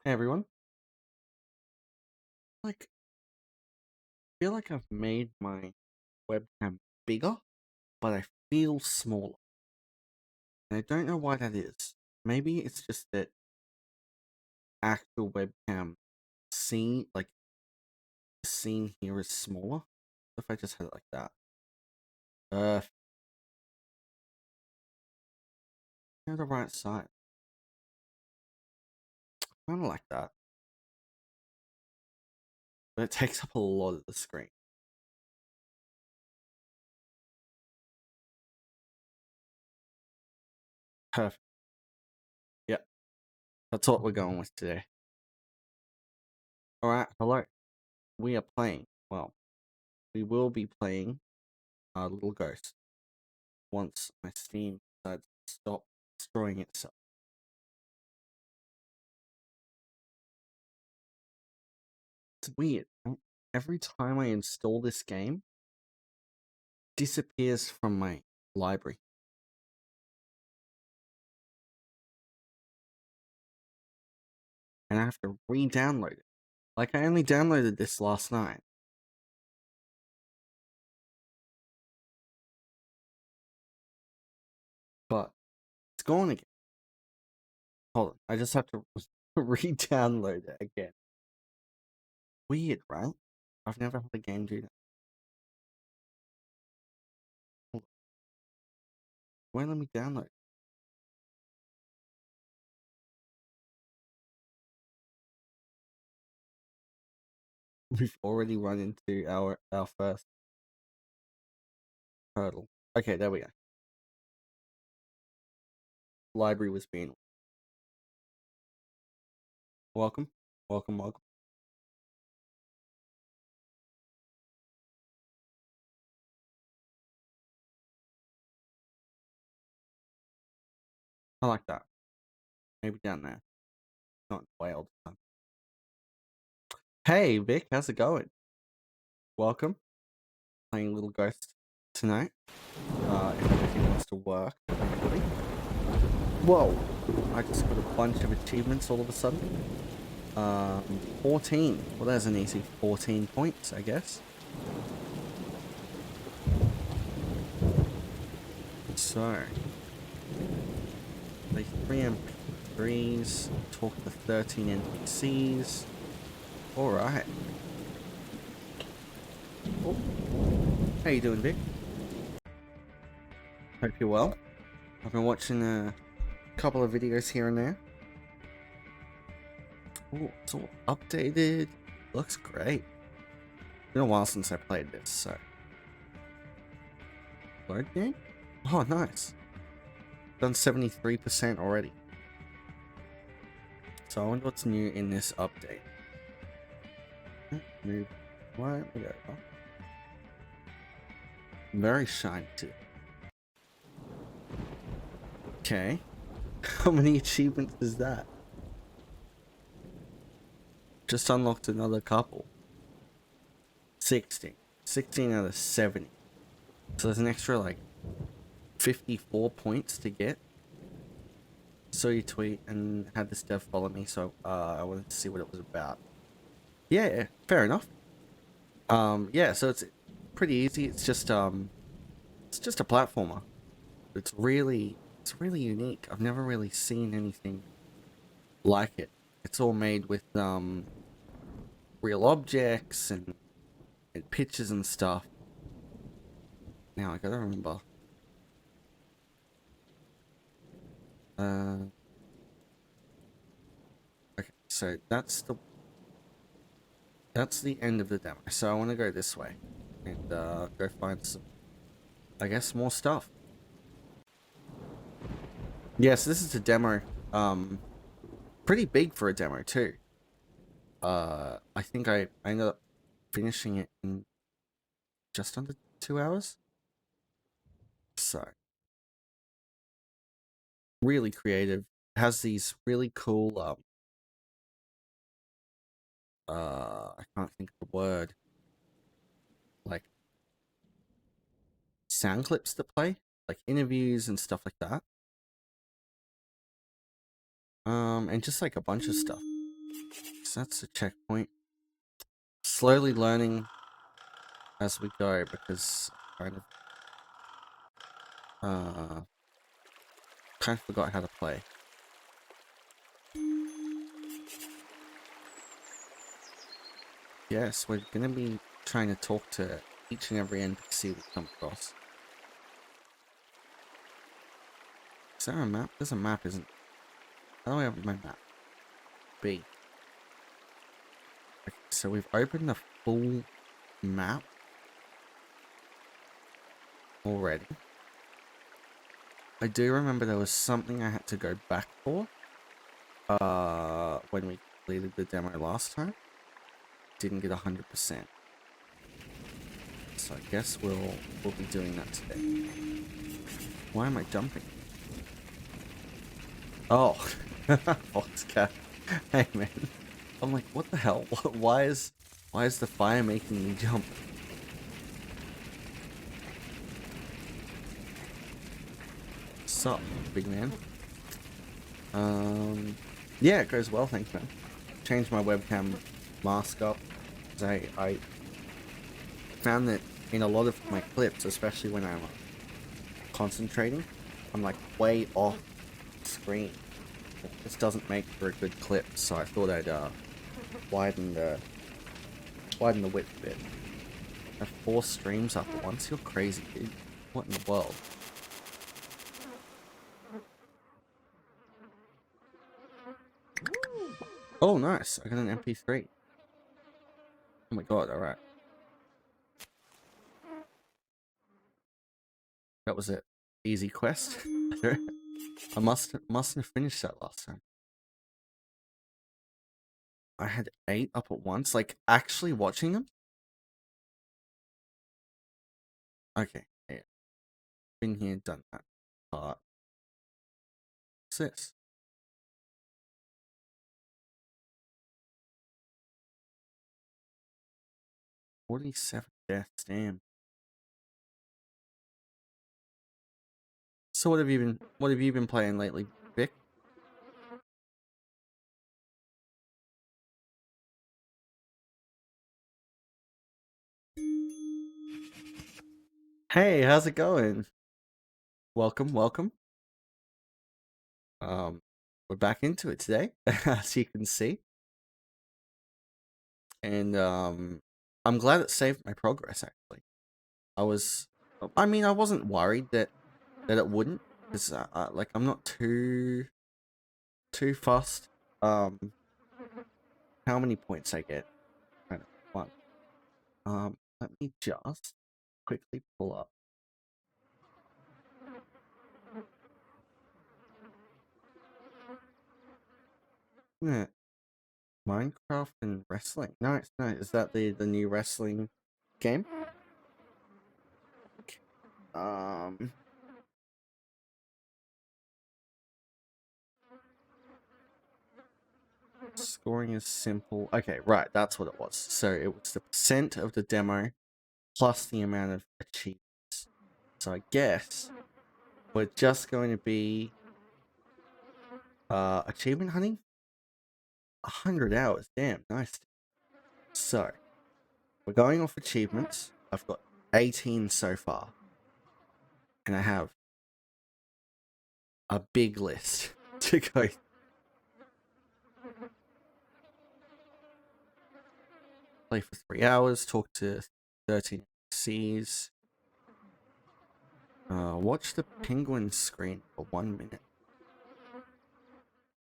Hey everyone. I feel like I've made my webcam bigger, but I feel smaller. And I don't know why that is. Maybe it's just that actual webcam scene, like the scene here is smaller. If I just had it like that. Uh, the right side. Kind of like that. But it takes up a lot of the screen. Perfect. Yep. That's what we're going with today. Alright, hello. We are playing. Well, we will be playing Little Ghost once my Steam decides to stop destroying itself. It's weird. Every time I install this game, it disappears from my library. And I have to re-download it. Like, I only downloaded this last night. But it's gone again. Hold on, I just have to re-download it again. Weird, right? I've never had a game do that. Won't let me download it. We've already run into our first hurdle. Okay, there we go. Library was being... Welcome. Welcome, welcome. I like that. Maybe down there. Not way all the time. Hey, Vic, how's it going? Welcome. Playing Little Ghost tonight. If everything wants to work for everybody. Whoa! I just got a bunch of achievements all of a sudden. 14. Well, there's an easy 14 points, I guess. So, the 3 MP3s, talk to 13 NPCs. Alright. Oh. How you doing, Vic? Hope you're well. I've been watching a couple of videos here and there. Oh, it's all updated. Looks great. Been a while since I played this, so. Load game? Oh, nice. Done 73% already. So I wonder what's new in this update. Move. Where we go? Very shiny too. Okay. How many achievements is that? Just unlocked another couple. 16. 16 out of 70. So there's an extra like 54 points to get. Saw your tweet and had this dev follow me, so I wanted to see what it was about. Yeah, fair enough. Yeah, so it's pretty easy. It's just a platformer. It's really unique. I've never really seen anything like it. It's all made with real objects and pictures and stuff. Now I gotta remember. Okay, so that's the end of the demo. So I want to go this way and go find some, I guess, more stuff. Yes, this is a demo. Pretty big for a demo too. I think I ended up finishing it in just under 2 hours. So really creative. It has these really cool I can't think of the word, like sound clips that play, like interviews and stuff like that. And just like a bunch of stuff. So that's a checkpoint. Slowly learning as we go because I kind of forgot how to play. Yes, we're gonna be trying to talk to each and every NPC we come across. Is there a map? There's a map, isn't there? How do I open my map? B. Okay, so we've opened the full map already. I do remember there was something I had to go back for. When we completed the demo last time. Didn't get 100%. So I guess we'll be doing that today. Why am I jumping? Oh, Foxcat. Hey man. I'm like, what the hell? Why is the fire making me jump? Sup, big man? Yeah, it goes well, thanks man. Changed my webcam mask up. I found that in a lot of my clips, especially when I'm concentrating, I'm like way off screen. It just doesn't make for a good clip, so I thought I'd widen the width a bit. I have 4 streams up at once. You're crazy, dude. What in the world? Oh, nice. I got an MP3. Oh my god, alright. That was it. Easy quest. I mustn't have finished that last time. I had 8 up at once, like actually watching them. Okay, yeah. Been here, done that. What's this? 47 deaths, damn. So what have you been playing lately, Vic? Hey, how's it going? Welcome, welcome. We're back into it today, as you can see. And I'm glad it saved my progress actually. I wasn't worried that it wouldn't, because like I'm not too fussed how many points I get, kind of fun. Let me just quickly pull up. Yeah, Minecraft and wrestling. Nice, nice. Is that the new wrestling game? Um, Scoring is simple. Okay, right, that's what it was. So it was the percent of the demo plus the amount of achievements. So I guess we're just going to be achievement hunting. 100 hours. Damn, nice. So we're going off achievements. I've got 18 so far. And I have a big list to go. Play for 3 hours, talk to 13 NPCs. Watch the penguin screen for 1 minute.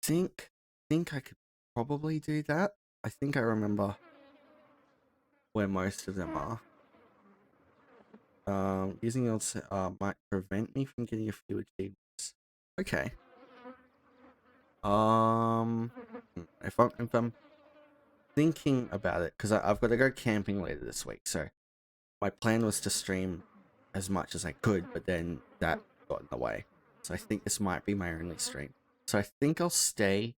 Think I could probably do that. I think I remember where most of them are. Using else might prevent me from getting a few achievements. Okay. If I'm thinking about it, because I've got to go camping later this week, so my plan was to stream as much as I could, but then that got in the way. So I think this might be my only stream. So I think I'll stay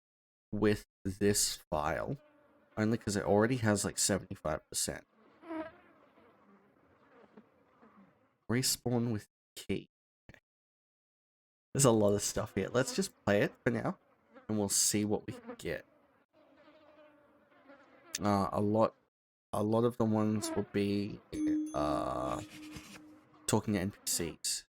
with this file, only because it already has like 75%. Respawn with key. Okay. There's a lot of stuff here. Let's just play it for now, and we'll see what we can get. A lot of the ones will be talking to NPCs.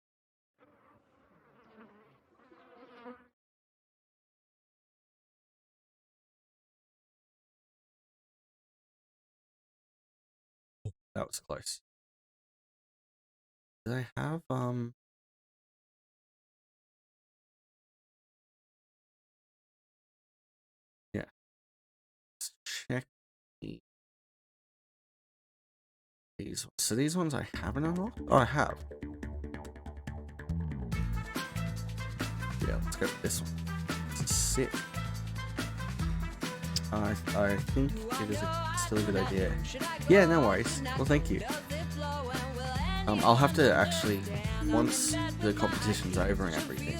That was close. Did I have yeah. Let's check these. So these ones I haven't unlocked? Oh, I have. Yeah, let's go with this one. Sit. I think it is still a good idea. Yeah, no worries. Well, thank you. I'll have to actually, once the competition's over and everything,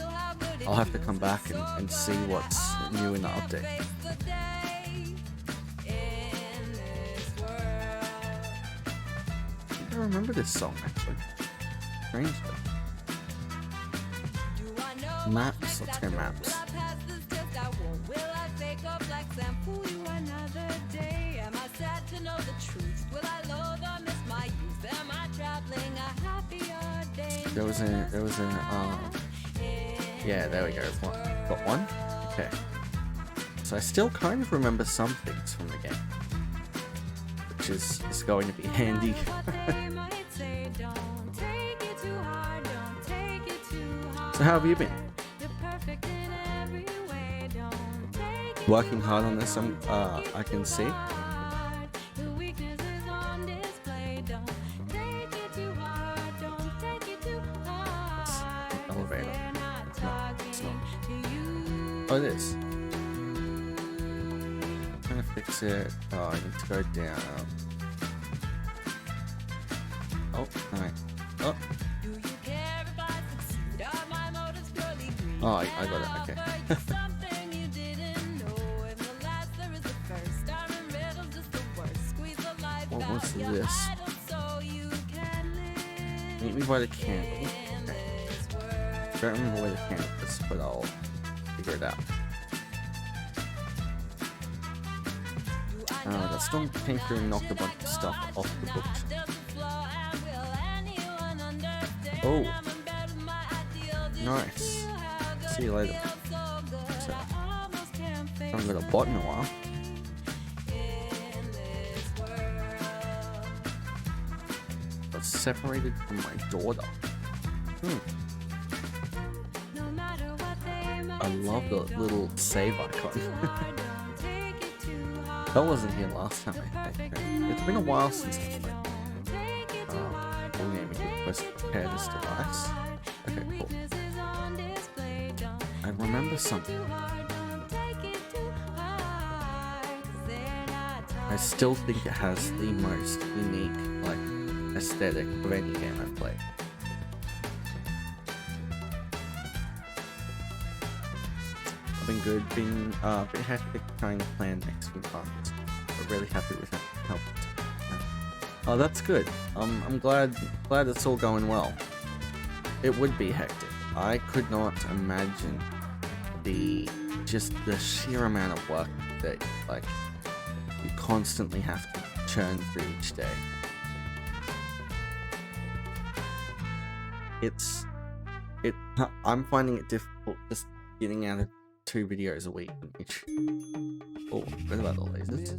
I'll have to come back and see what's new in the update. I remember this song actually. Strange though. Maps, let's go maps. There was a yeah, there we go. Got one? Okay. So I still kind of remember some things from the game, which is going to be handy. So how have you been? Working hard on this, I can see. Elevator. No, it's not. Oh, it is. I'm trying to fix it. Oh, I need to go down. Oh, alright. Oh. Oh, I got it. Okay. What was this? Meet me by the candle. Okay. Don't remember where the candle is, but I'll figure it out. That storm came through and knocked a bunch of stuff off the bookshelf. Oh. Nice. See you later. So, I haven't got a bot in a while. Got separated from my daughter. I love the little save icon. That wasn't here last time, I think. It's been a while since I played. Full name request prepare this device. Okay, cool. I remember something. I still think it has the most unique, like, aesthetic of any game I've played. I've been good, been a bit hectic trying to plan next few months, but really happy with how. Oh, that's good. I'm glad it's all going well. It would be hectic. I could not imagine the sheer amount of work that you constantly have to churn through each day. I'm finding it difficult just getting out of 2 videos a week on each. Oh, what about the lasers?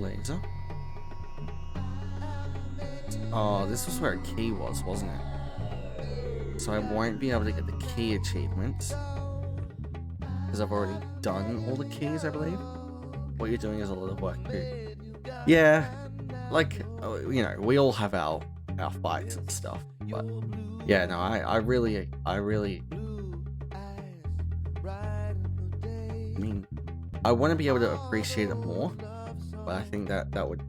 Laser. Oh, this was where a key was, wasn't it? So I won't be able to get the key achievements because I've already done all the keys, I believe. What you're doing is a lot of work too. Yeah, like, you know, we all have our fights and stuff, but yeah, no, I really, I mean, I want to be able to appreciate it more, but I think that would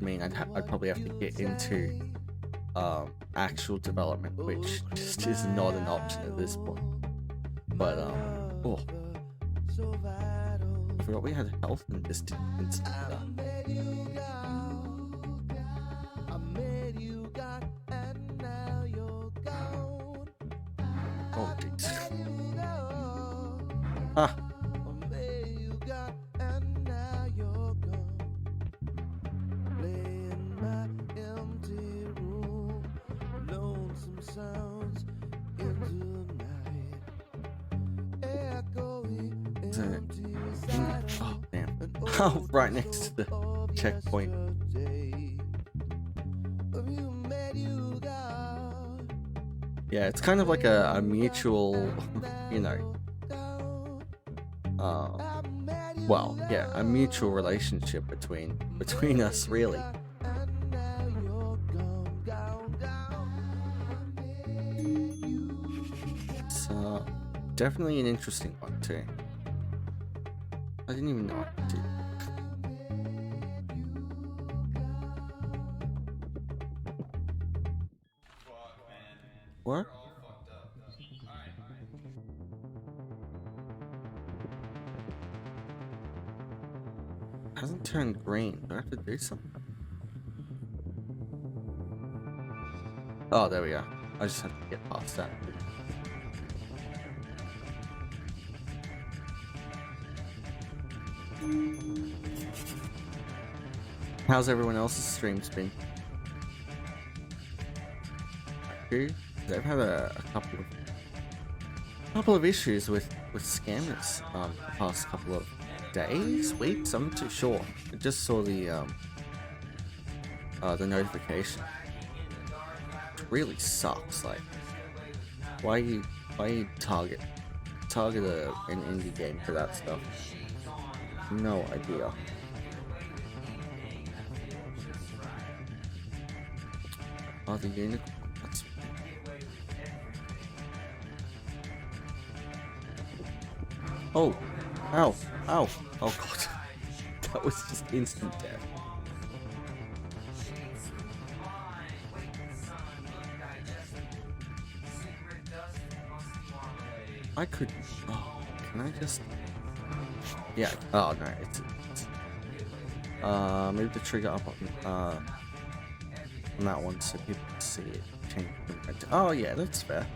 mean I'd probably have to get into actual development, which just is not an option at this point. But oh, I forgot we had health in this instance. Oh, jeez. Ah. Oh, damn. Oh, right next to the checkpoint. Yeah, it's kind of like a mutual, you know, well, yeah, a mutual relationship between us, really. So, definitely an interesting one too. I didn't even know I could do. What? Hasn't turned green. Do I have to do something? Oh, there we go. I just have to get past that. How's everyone else's streams been? They've had a couple of issues with scammers the past couple of days, weeks. I'm not too sure. I just saw the notification. It really sucks. Like, why you target an indie game for that stuff? No idea. Oh, the unicorn. That's... Oh, ow, ow, oh god, that was just instant death. I could. Oh, can I just? Yeah. Oh no, it's move the trigger up on that one so people can see it change. Oh yeah, that's fair.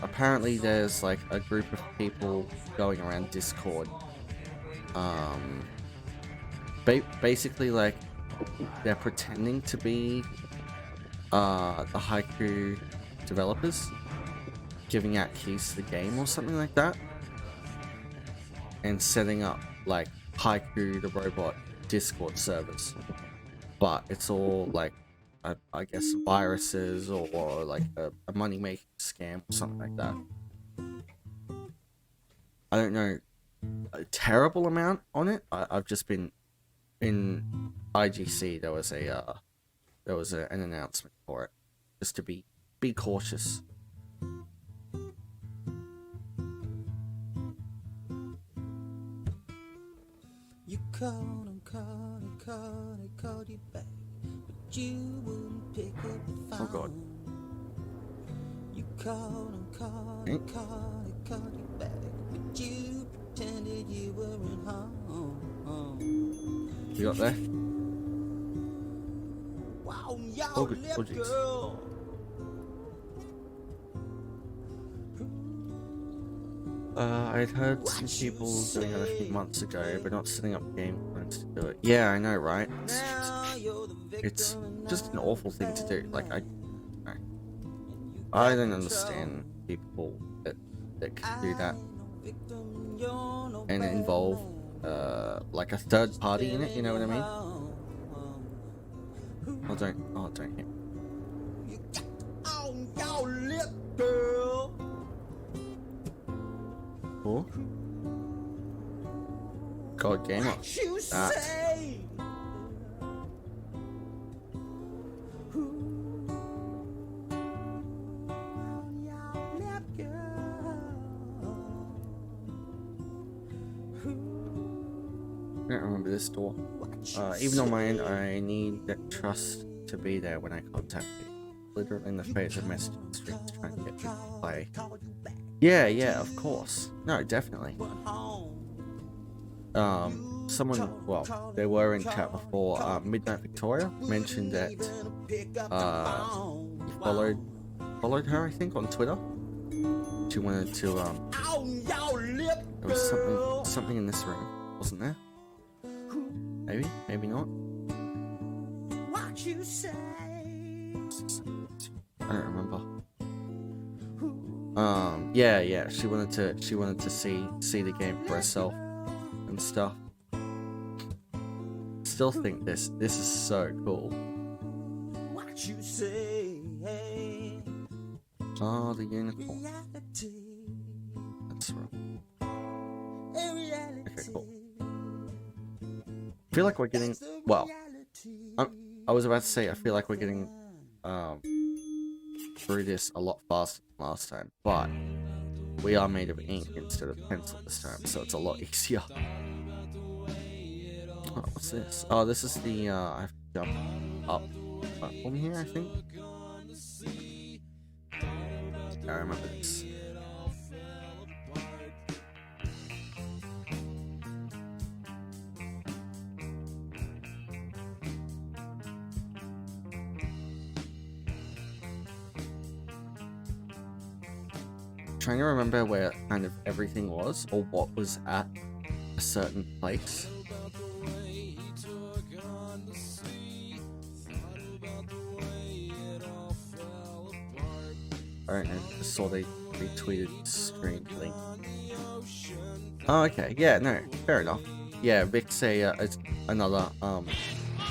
Apparently there's like a group of people going around Discord. Basically like they're pretending to be the Haiku developers, giving out keys to the game or something like that, and setting up like Haiku the robot Discord servers. But it's all like I guess viruses or like a money making scam or something like that. I don't know a terrible amount on it. I've just been in IGC. There was an announcement for it, just to be cautious. You called you back, but you wouldn't pick up the phone. Oh god. You called you back, but you pretended you weren't home. You got there? Wow, y'all Oh, good. left, Oh, jeez. girl. I'd heard some people doing it a few months ago, but not setting up game plans to do it. Yeah, I know, right? It's just an awful thing to do. Like, I don't understand people that can do that and involve like a third party in it. You know what I mean? Oh, don't hit. Oh, y'all left, girl. Oh. God, gamer. That. I don't remember this door. Even on my end, I need that trust to be there when I contact you. Literally in the face of messages strings trying to get you to play. Yeah, yeah, of course. No, definitely. Someone, well, they were in chat before. Midnight Victoria mentioned that you followed her, I think, on Twitter. She wanted to there was something in this room, wasn't there? Maybe not. What you say? I don't remember. Yeah. She wanted to see the game for herself and stuff. Still think this is so cool. What you say? Oh, the unicorn. Reality. That's right. Reality. Okay, cool. I feel like we're getting, well, I was about to say I feel like we're getting through this a lot faster than last time, but we are made of ink instead of pencil this time, so it's a lot easier. Oh, what's this? Oh, this is the I have to jump up platform here, I think. I remember this. Trying to remember where kind of everything was, or what was at a certain place. I don't know, just saw they retweeted stream link. Oh, okay, yeah, no, fair enough. Yeah, Vic's is another,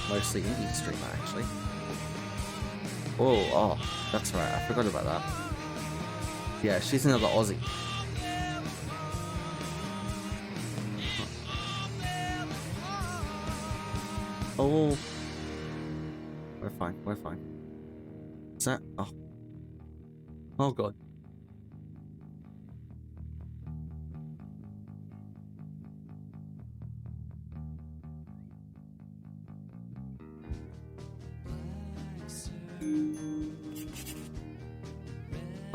mostly indie streamer, actually. Oh, that's right, I forgot about that. Yeah, she's another Aussie. Oh. We're fine. Is that? Oh. Oh god.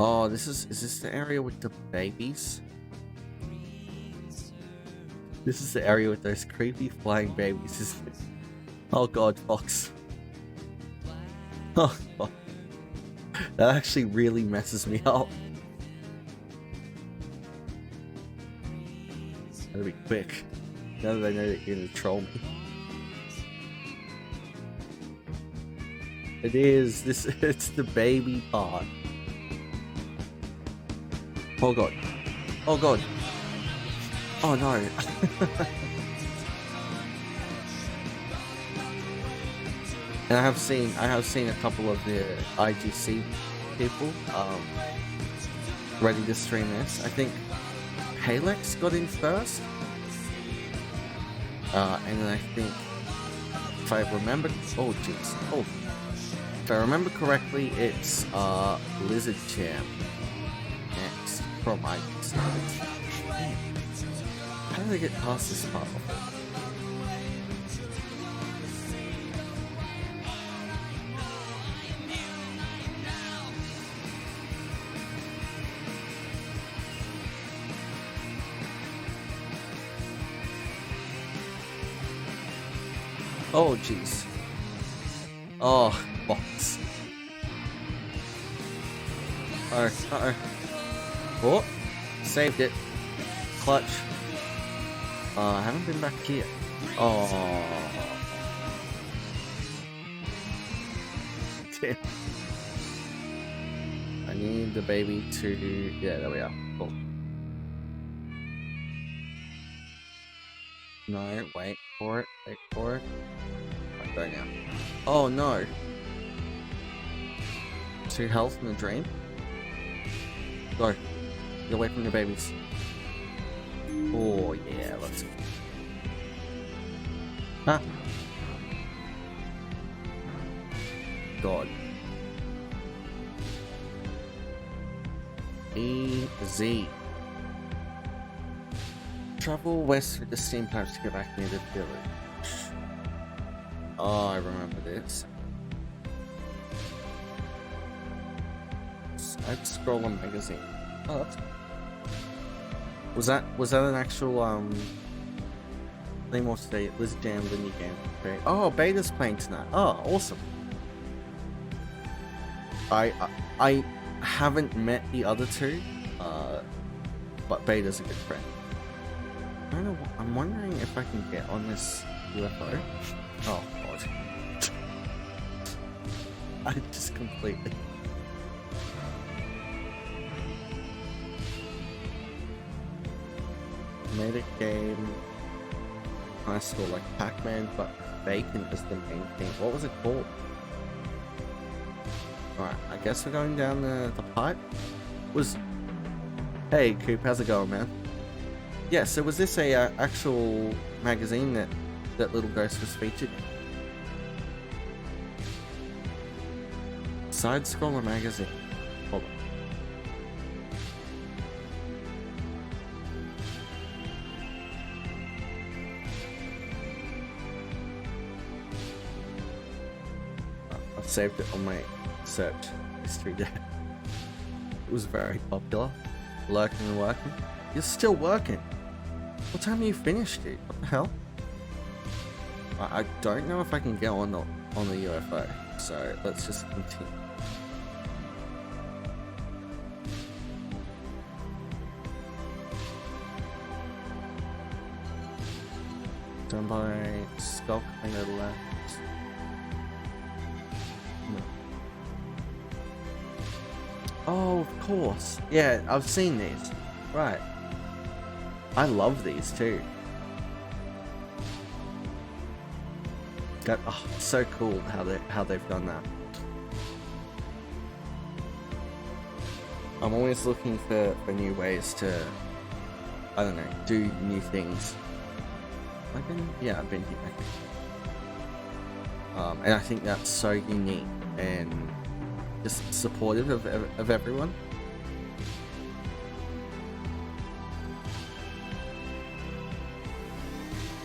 Oh, is this the area with the babies? This is the area with those creepy flying babies, isn't it? Oh god, Fox. Oh, fuck. That actually really messes me up. Gotta be quick. Now that I know that you're gonna troll me. It is. It's the baby part. Oh god. Oh god. Oh no. And I have seen a couple of the IGC people ready to stream this. I think Halex got in first. And then I think if I remember if I remember correctly, it's Lizard Champ next from IGC. How did I get past this part before? Oh jeez. Oh, box. Uh-oh. Oh, saved it. Clutch. I haven't been back here. Oh. Damn. I need the baby to... Yeah, there we are. Cool. No, wait for it. I'm going now. Oh no. 2 health in the dream. Go. Get away from the babies. Oh yeah, let's go. Ah. God. Easy. Travel west through the steam pipes to get back near the village. Oh, I remember this. Side Scroller Magazine. Oh, that's... Was that an actual name of today? Liz Jam mini game. Okay. Oh, beta's playing tonight. Oh, awesome. I haven't met the other two, but beta's a good friend. I don't know. I'm wondering if I can get on this UFO. Oh god. I just completely... made a game high school like Pac-Man, but bacon is the main thing. What was it called? Alright, I guess we're going down the pipe. Hey Coop, how's it going, man? Yeah, so was this a actual magazine that Little Ghost was featured in? Side Scroller Magazine. Hold on. I've saved it on my search history there. It was very popular. Lurking and working. You're still working. What time are you finished, dude? What the hell? I don't know if I can get on the UFO, so let's just continue. Done by Skull kind of left. Oh, of course. Yeah, I've seen these. Right. I love these too. So cool how they've done that. I'm always looking for new ways to, I don't know, do new things. I've been here, I think. And I think that's so unique and just supportive of everyone.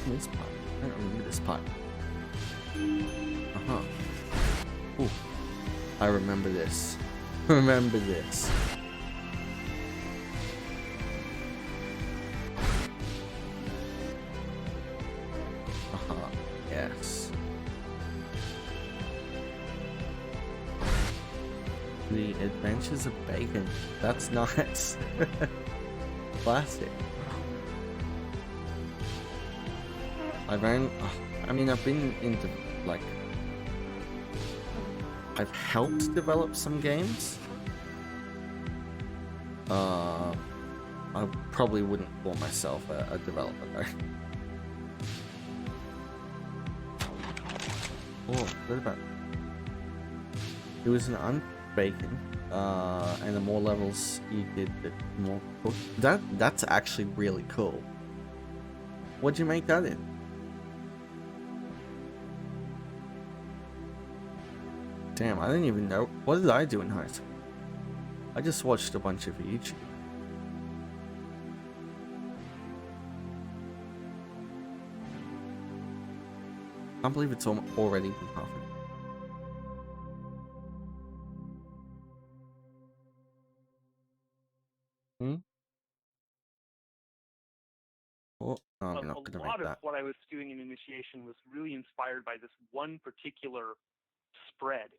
This part. I don't remember this part. Ooh. I remember this. Remember this. Yes. The Adventures of Bacon. That's nice. Classic. I've been into, like, I've helped develop some games. I probably wouldn't call myself a developer though. Oh, what about? It was an unbacon, and the more levels you did, the more cooked. That's actually really cool. What'd you make that in? Damn, I didn't even know. What did I do in high school? I just watched a bunch of YouTube. I can't believe it's already been half an hour. Oh, no, I'm not gonna make that. A lot of what I was doing in Initiation was really inspired by this one particular spread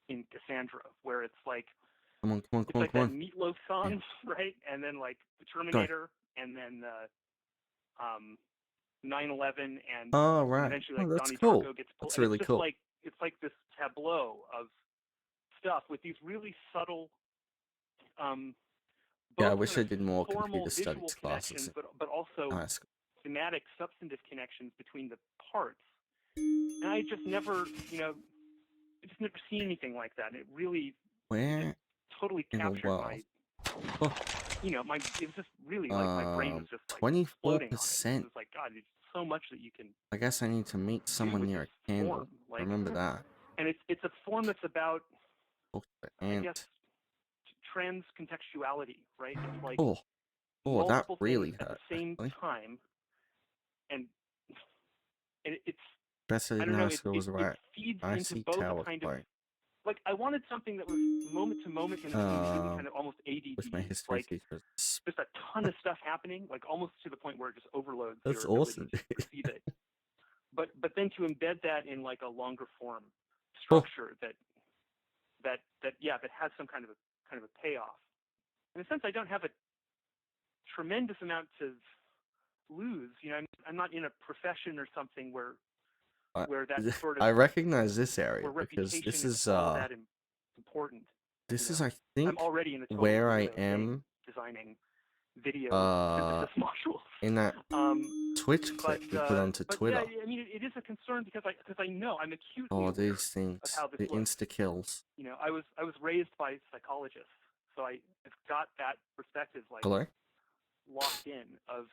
in Cassandra, where it's like, Come on. that Meatloaf song, yeah. Right? And then like the Terminator, and then 9/11, and right. eventually like that's Donnie cool. Darko gets pulled. That's really cool. It's like this tableau of stuff with these really subtle. Yeah, I wish I did more computer studies classes. But also thematic, substantive connections between the parts. And I just never, seen anything like that. It really totally captured my, it was just really like my brain was just like 24%. It was like, God, there's so much that you can. I guess I need to meet someone near a candle. Like, remember that. And it's a form that's about, I guess, trans contextuality, right? It's like that really hurt at the same time, and it's best I didn't ask was right. It feeds I into see both Tower a kind of like I wanted something that was moment to moment and really kind of almost ADD, with my history like teachers. just a ton of stuff happening, like almost to the point where it just overloads That's your awesome. ability to perceive it. But then to embed that in like a longer form Oh. structure that has some kind of a payoff. In a sense, I don't have a tremendous amount to lose. You know, I'm not in a profession or something where that sort of I recognize this area where because reputation this is all that important. this You is know? I think I'm already in a totally where I weirdo thing, am designing video synthesis modules. in that Twitch clip you put onto Twitter. Yeah, I mean, it is a concern because I know I'm acutely Oh, aware these of things, how this the looks. insta kills. You know, I was raised by psychologists, so I've got that perspective like Hello. locked in of.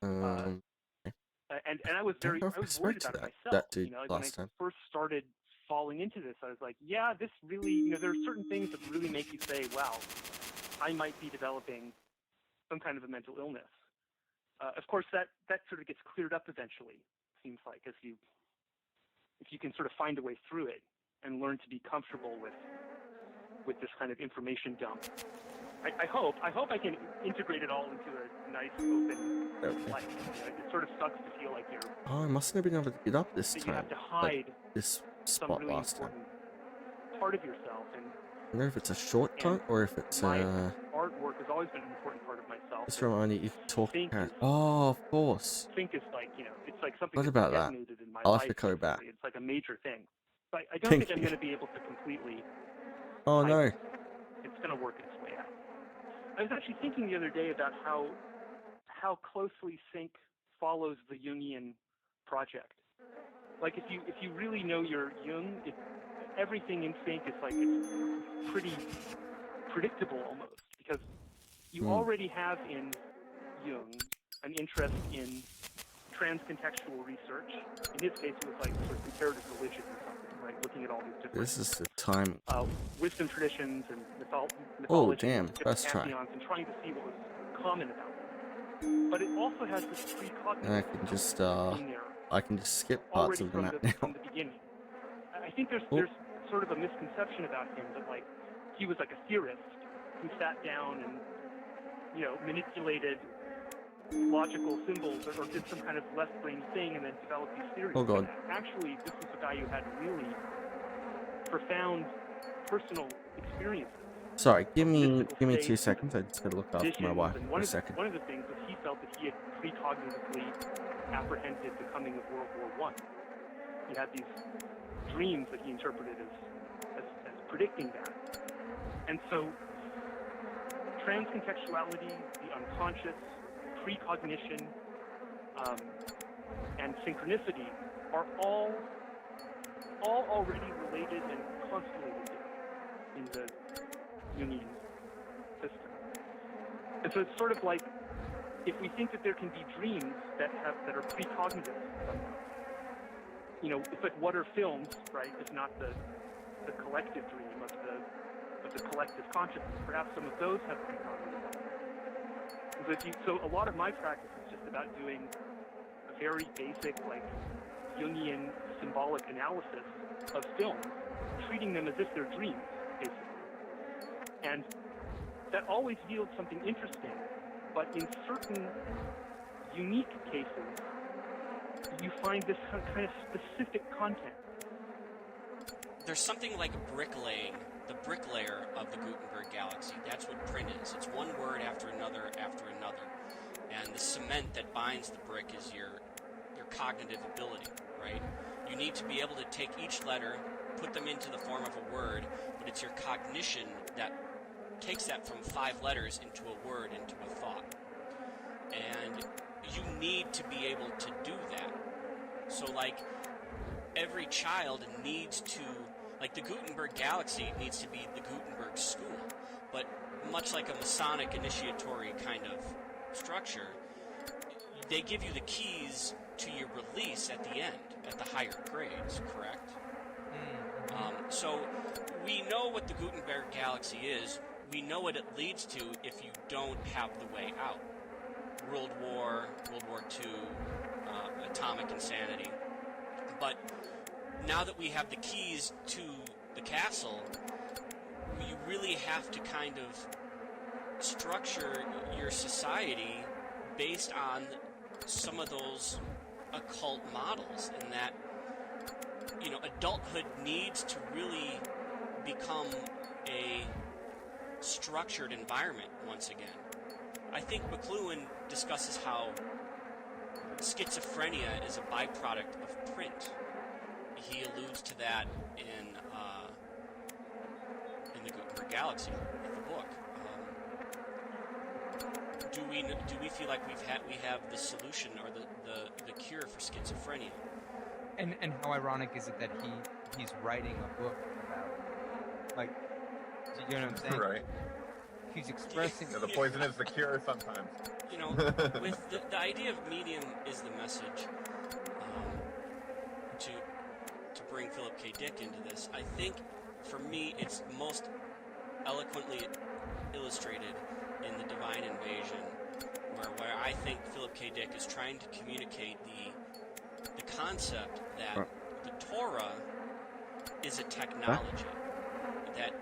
And I was don't know if I was spoke worried to about it that myself. dude You know, like last when I time. first started falling into this, I was like, yeah, this really, you know, there are certain things that really make you say, wow, I might be developing some kind of a mental illness. Of course, that sort of gets cleared up eventually. Seems like if you can sort of find a way through it and learn to be comfortable with this kind of information dump. I hope I can integrate it all into a nice open life. You know, it sort of sucks to feel like you're. Oh, I mustn't have been able to get up this that time. you have to hide like this some spot really last time. important part of yourself. And I don't know if it's a shortcut or if it's my artwork has always been an important part of myself. Just remind you can talk. Think is, oh, of course. think is like, you know, it's like something What that's about that? detonated in my I'll have life. to go back. Basically. It's like a major thing. But I don't Thank think I'm you. going to be able to completely. Oh hide no. it. It's going to work its way out. I was actually thinking the other day about how closely sync follows the Jungian project. Like if you really know your Jung, everything in sync is like it's pretty predictable almost, because you already have in Jung an interest in trans-contextual research. In his case, it was like sort of comparative religion or something, right? Looking at all these different This is the time. wisdom traditions and mythology, Oh damn! different Let's try. pantheons, and trying to see what was common about them. But it also has this precognitive. And I can just skip parts already of the map now. from the beginning. I think there's sort of a misconception about him that like he was like a theorist who sat down and, you know, manipulated logical symbols or did some kind of left-brain thing and then developed these theories. Oh god. Actually, this was a guy who had really profound personal experiences. Sorry, give me 2 states, seconds. I just gotta look after my wife for a second. One of the things was he felt that he had precognitively apprehended the coming of World War I. He had these dreams that he interpreted as predicting that. And so transcontextuality, the unconscious, precognition, and synchronicity are all already related and constellated in the Jungian system. And so it's sort of like if we think that there can be dreams that are precognitive somehow, you know, it's like what are films, right? If not the collective dream of the collective consciousness. Perhaps some of those have precognitive elements. So a lot of my practice is just about doing a very basic, like Jungian symbolic analysis of films, treating them as if they're dreams, basically. And that always yields something interesting, but in certain unique cases, you find this kind of specific content. There's something like bricklaying, the bricklayer of the Gutenberg galaxy. That's what print is. It's one word after another after another. And the cement that binds the brick is your cognitive ability, right? You need to be able to take each letter, put them into the form of a word, but it's your cognition that takes that from 5 letters into a word, into a thought. And you need to be able to do that. So, like, every child needs to, like, the Gutenberg galaxy needs to be the Gutenberg school. But much like a Masonic initiatory kind of structure, they give you the keys to your release at the end, at the higher grades, correct? So we know what the Gutenberg galaxy is. We know what it leads to if you don't have the way out. World War II, atomic insanity. But now that we have the keys to the the castle, you really have to kind of structure your society based on some of those occult models, and that, you know, adulthood needs to really become a structured environment once again. I think McLuhan discusses how schizophrenia is a byproduct of print. He alludes to that in the Gutenberg Galaxy, the book. Do we feel like we have the solution or the cure for schizophrenia? And how ironic is it that he's writing a book about, like, do you know what I'm saying? Right. He's expressing. Yeah, the poison is the cure sometimes. You know, with the idea of medium is the message. To bring Philip K. Dick into this, I think for me it's most eloquently illustrated in The Divine Invasion, where I think Philip K. Dick is trying to communicate the concept that the Torah is a technology, that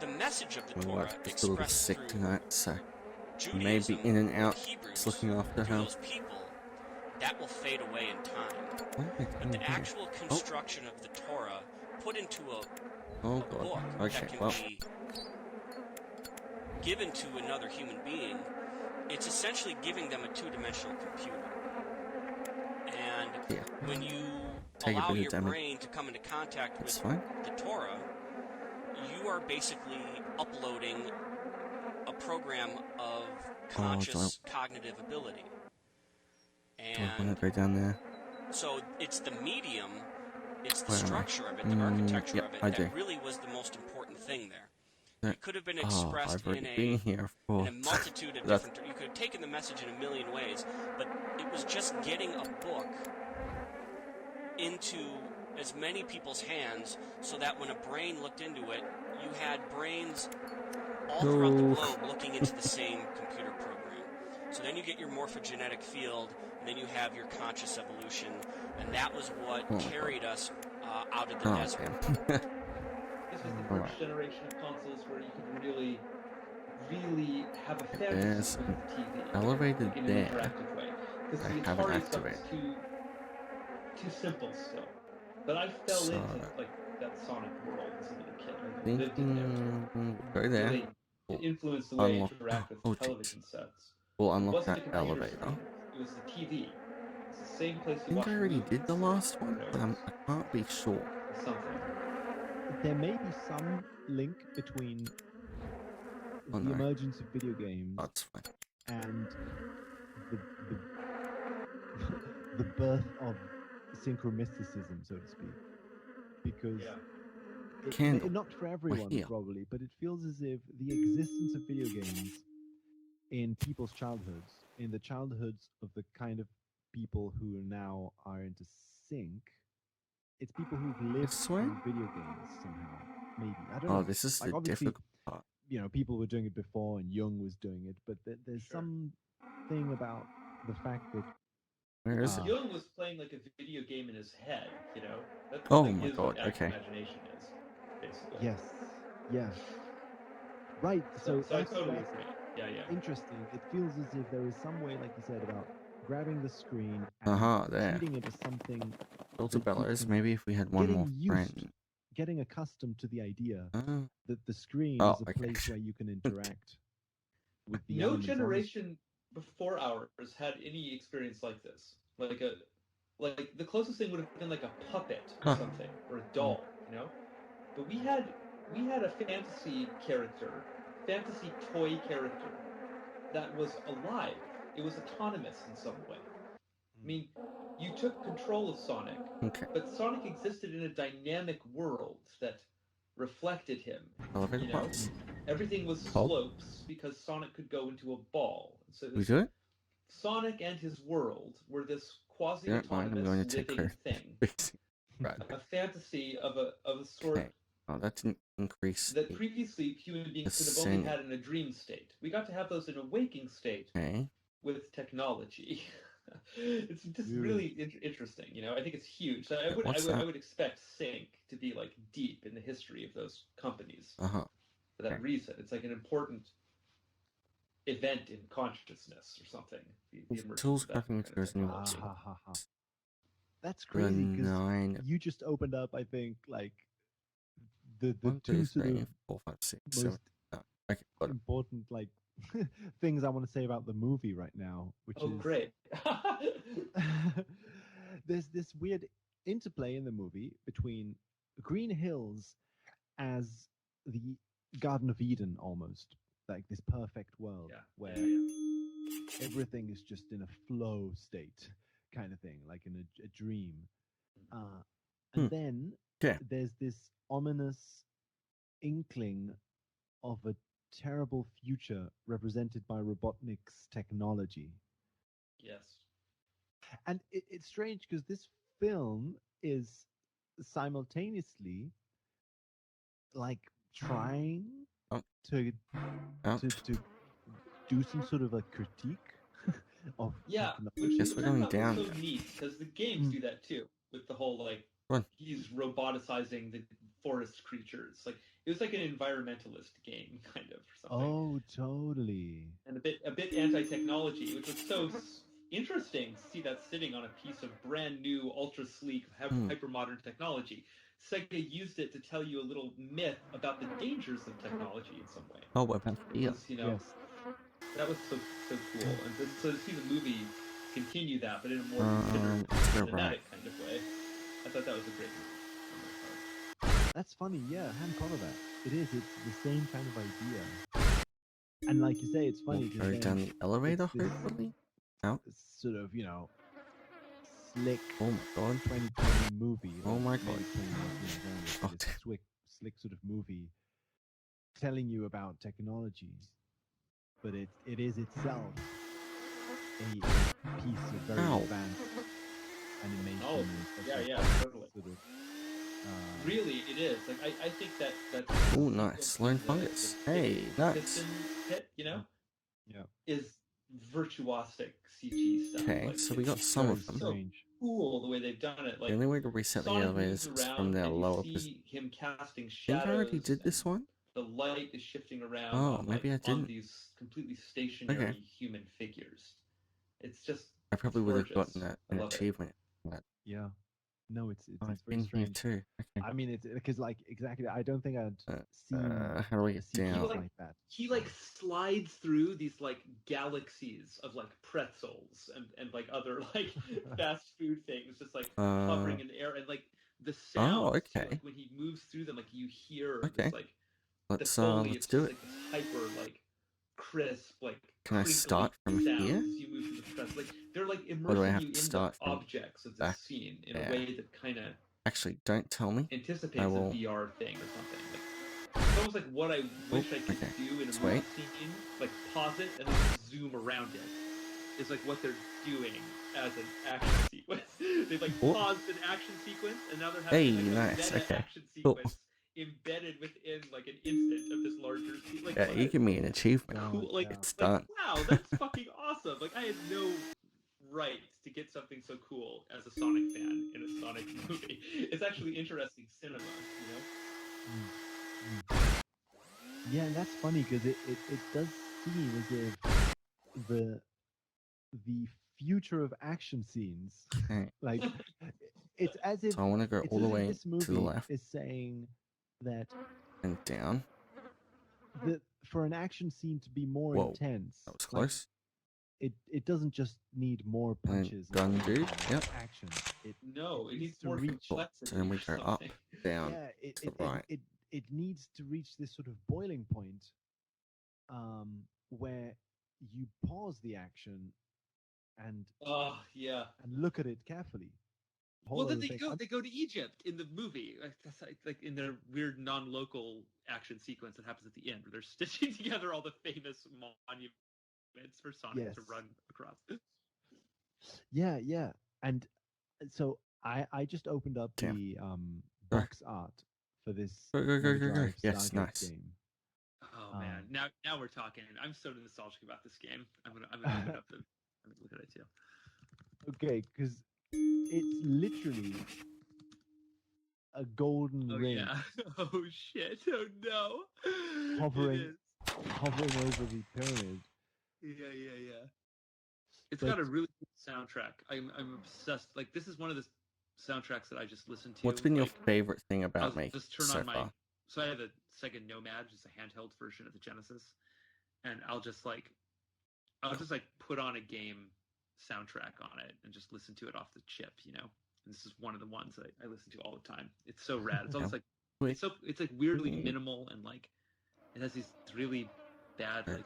the message of the Torah Just a little expressed sick through tonight, so Judaism, maybe in and out. Hebrews, Just looking after through her. those people, that will fade away in time. What am I But doing the here? actual construction of the Torah put into Oh a god. book Okay, that can well. be given to another human being, it's essentially giving them a two-dimensional computer. And Yeah. when you Take a allow bit of your damage. brain to come into contact That's with fine. the Torah, you are basically uploading a program of conscious cognitive ability. Do I want And to go down there? so it's the medium, it's the Where am I? structure of it, the architecture Yep, of it, I that do. really was the most important thing there. It could have been Oh, expressed I've already in been here, of in course. a multitude of That's- different. You could have taken the message in a million ways, but it was just getting a book into as many people's hands so that when a brain looked into it, you had brains all throughout the globe looking into the same computer program. So then you get your morphogenetic field, and then you have your conscious evolution, and that was what carried us out of the desert. damn. This was the first Alright. generation of consoles where you could really have a There's fantasy with the TV. elevated in there. an interactive way. Because I the haven't Atari stuff was activated. too simple still. But I fell So- into like that Sonic world as a little kid. Like, I lived in it. Thinking go there. Really, it influenced the way I Unlock- interact with oh, television sets. We'll It unlock wasn't that a computer elevator. screen, it was the TV. It's the same place I you think watch I already movies. did the last one, but I can't be sure. Or something. There may be some link between Oh, the no. emergence of video games That's fine. and the the birth of synchromysticism, so to speak, because Candle. not for everyone here. probably, but it feels as if the existence of video games in people's childhoods, in the childhoods of the kind of people who now are into sync, it's people who've lived This way? through video games somehow. Maybe I don't Oh, know. this is Like, the obviously, difficult part. you know, people were doing it before, and Jung was doing it, but there's some thing about the fact that Where is it? Jung was playing like a video game in his head, you know? That's Oh like my his god, active okay. imagination is, basically. yes, right. So I that's totally agree. Yeah. interesting. It feels as if there is some way, like you said, about grabbing the screen and There. treating it as something, Filter that you bellows. can- Maybe if we had one more getting used, friend. getting accustomed to the idea Uh, that the screen Oh, is a okay. place where you can interact with the No elements on the generation before ours had any experience like this. Like the closest thing would have been like a puppet or something, or a doll, you know? But we had a fantasy toy character that was alive. It was autonomous in some way. I mean, you took control of Sonic, Okay. but Sonic existed in a dynamic world that reflected him. Elevator You know? parts. Everything was slopes because Sonic could go into a ball. So We do it? Sonic and his world were this You don't mind? I'm going quasi-autonomous to take living her. thing, Right. a fantasy of a sort Okay. Oh, that didn't increase. that previously human beings could have only had in a dream state. We got to have those in a waking state Okay. with technology. It's just Dude. really interesting, you know. I think it's huge. So I What's that? would expect Sync to be like deep in the history of those companies Uh-huh. for that Okay. reason. It's like an important event in consciousness or something. The emergence Tools, of that crafting kind of materials, new technology. Ha ha ha. That's There are crazy because 9. you just opened up, I think, like the 1, 2, two sort 3, of 4, 5, 6, 7. most No. Okay, got it. important like things I want to say about the movie right now, which Oh, is great. there's this weird interplay in the movie between Green Hills as the Garden of Eden, almost like this perfect world Yeah. where Yeah. everything is just in a flow state, kind of thing, like in a dream. And then Okay. there's this ominous inkling of a terrible future represented by Robotnik's technology. Yes. And it's strange because this film is simultaneously like trying Oh. to Oh. to do some sort of a critique of Yeah, technology. which Guess we're going turns out was down so now. neat because the games do that too with the whole like Run. he's roboticizing the forest creatures. Like it was like an environmentalist game kind of or something, Oh, totally. and a bit anti-technology, which was so interesting to see that sitting on a piece of brand new, ultra sleek, hyper modern technology. Sega used it to tell you a little myth about the dangers of technology in some way. Oh, we're back It here. was, you know, Yes. that was so cool, and so to see the movie continue that, but in a more considered, let's go cinematic right. kind of way, I thought that was a great movie. That's funny. Yeah, hand color that. It is. It's the same kind of idea. And like you say, it's funny We'll go down the elevator, this hopefully. Out. sort of, slick Oh my god. 2020 movie. Oh or my maybe god. 2019, Oh, this slick sort of movie telling you about technology, but it is itself a piece of very Ow. advanced animation. Oh, and yeah, special yeah, effects, totally. Sort of, Really, it is. Like I think that Oh, nice. Learn fungus. Hey, nice. piston pit, you know, yeah. is virtuosic CG stuff. Okay, Like, so we it's got some of Very them. strange. cool the way they've done it. The Like only way to reset the Sonic elevators moves is around from their and you lower position. see him casting I think I already shadows. did this and one. The light is shifting around Oh, on maybe like I on didn't. these completely stationary Okay. human figures. It's just I probably it's would have gorgeous. gotten I an love it. achievement. But Yeah. No, it's I've very been here strange. too. Okay. I mean, it's because like exactly. I don't think I'd seen how do we get sequels down? like that. He like slides through these like galaxies of like pretzels and like other like fast food things just like hovering in the air and like the sounds too, okay. like when he moves through them, like you hear Okay. this like the Let's Foley, let's it's do just it. like this hyper like crisp like Can I crinkly start from sounds here? as you move through the pretzel. Like they're like Or do I immersing have you to in the start from objects of the back scene in there? a way that kind of Actually, don't tell me. anticipates I a will. VR thing or something. Like it's almost like what I wish I could okay. do in a Let's movie wait. scene, like pause it and then zoom around it. Is like what they're doing as an action sequence. They've like Oh. paused an action sequence and now they're Hey, having like nice. a meta Okay. action Cool. sequence embedded within like an instant of this larger scene. Like Yeah, what you a give me an achievement. cool, like, Yeah. It's like done. wow, that's fucking awesome. Like I had no right to get something so cool as a Sonic fan in a Sonic movie. It's actually interesting cinema, you know? Yeah, and that's funny because it does seem as if the future of action scenes, Okay. like it's as if So I want to go it's all the as if way this to the movie left is saying that and down. for an action scene to be more Whoa, intense, that was like, close. it doesn't just need more And then punches gun and dude. Yep. action. No, it needs to more reach. Cool. So complexity then we or go up, something. down, Yeah, to the right. it needs to reach this sort of boiling point, where you pause the action and Oh yeah. look at it carefully. Well, then Whole they thing. go to Egypt in the movie. Like, that's like in their weird non-local action sequence that happens at the end, where they're stitching together all the famous monuments for Sonic to Yes. run across. Yeah, and so I just opened up Okay. the box art for this Go. Mega Drive Yes, Stargate nice. game. Oh man, now we're talking. I'm so nostalgic about this game. I'm gonna open up I'm gonna look at it too. Okay, because it's literally a golden ring Oh shit! Oh no! hovering, It is. hovering over the pyramid. Yeah. It's But got a really good soundtrack. I'm obsessed. Like this is one of the soundtracks that I just listen to. What's been your like, favorite thing I'll about me just turn so on my. far? So I have the Sega Nomad, just a handheld version of the Genesis, and I'll just like put on a game soundtrack on it and just listen to it off the chip, you know. And this is one of the ones that I listen to all the time. It's so rad. It's almost like it's like weirdly minimal and like it has these really bad like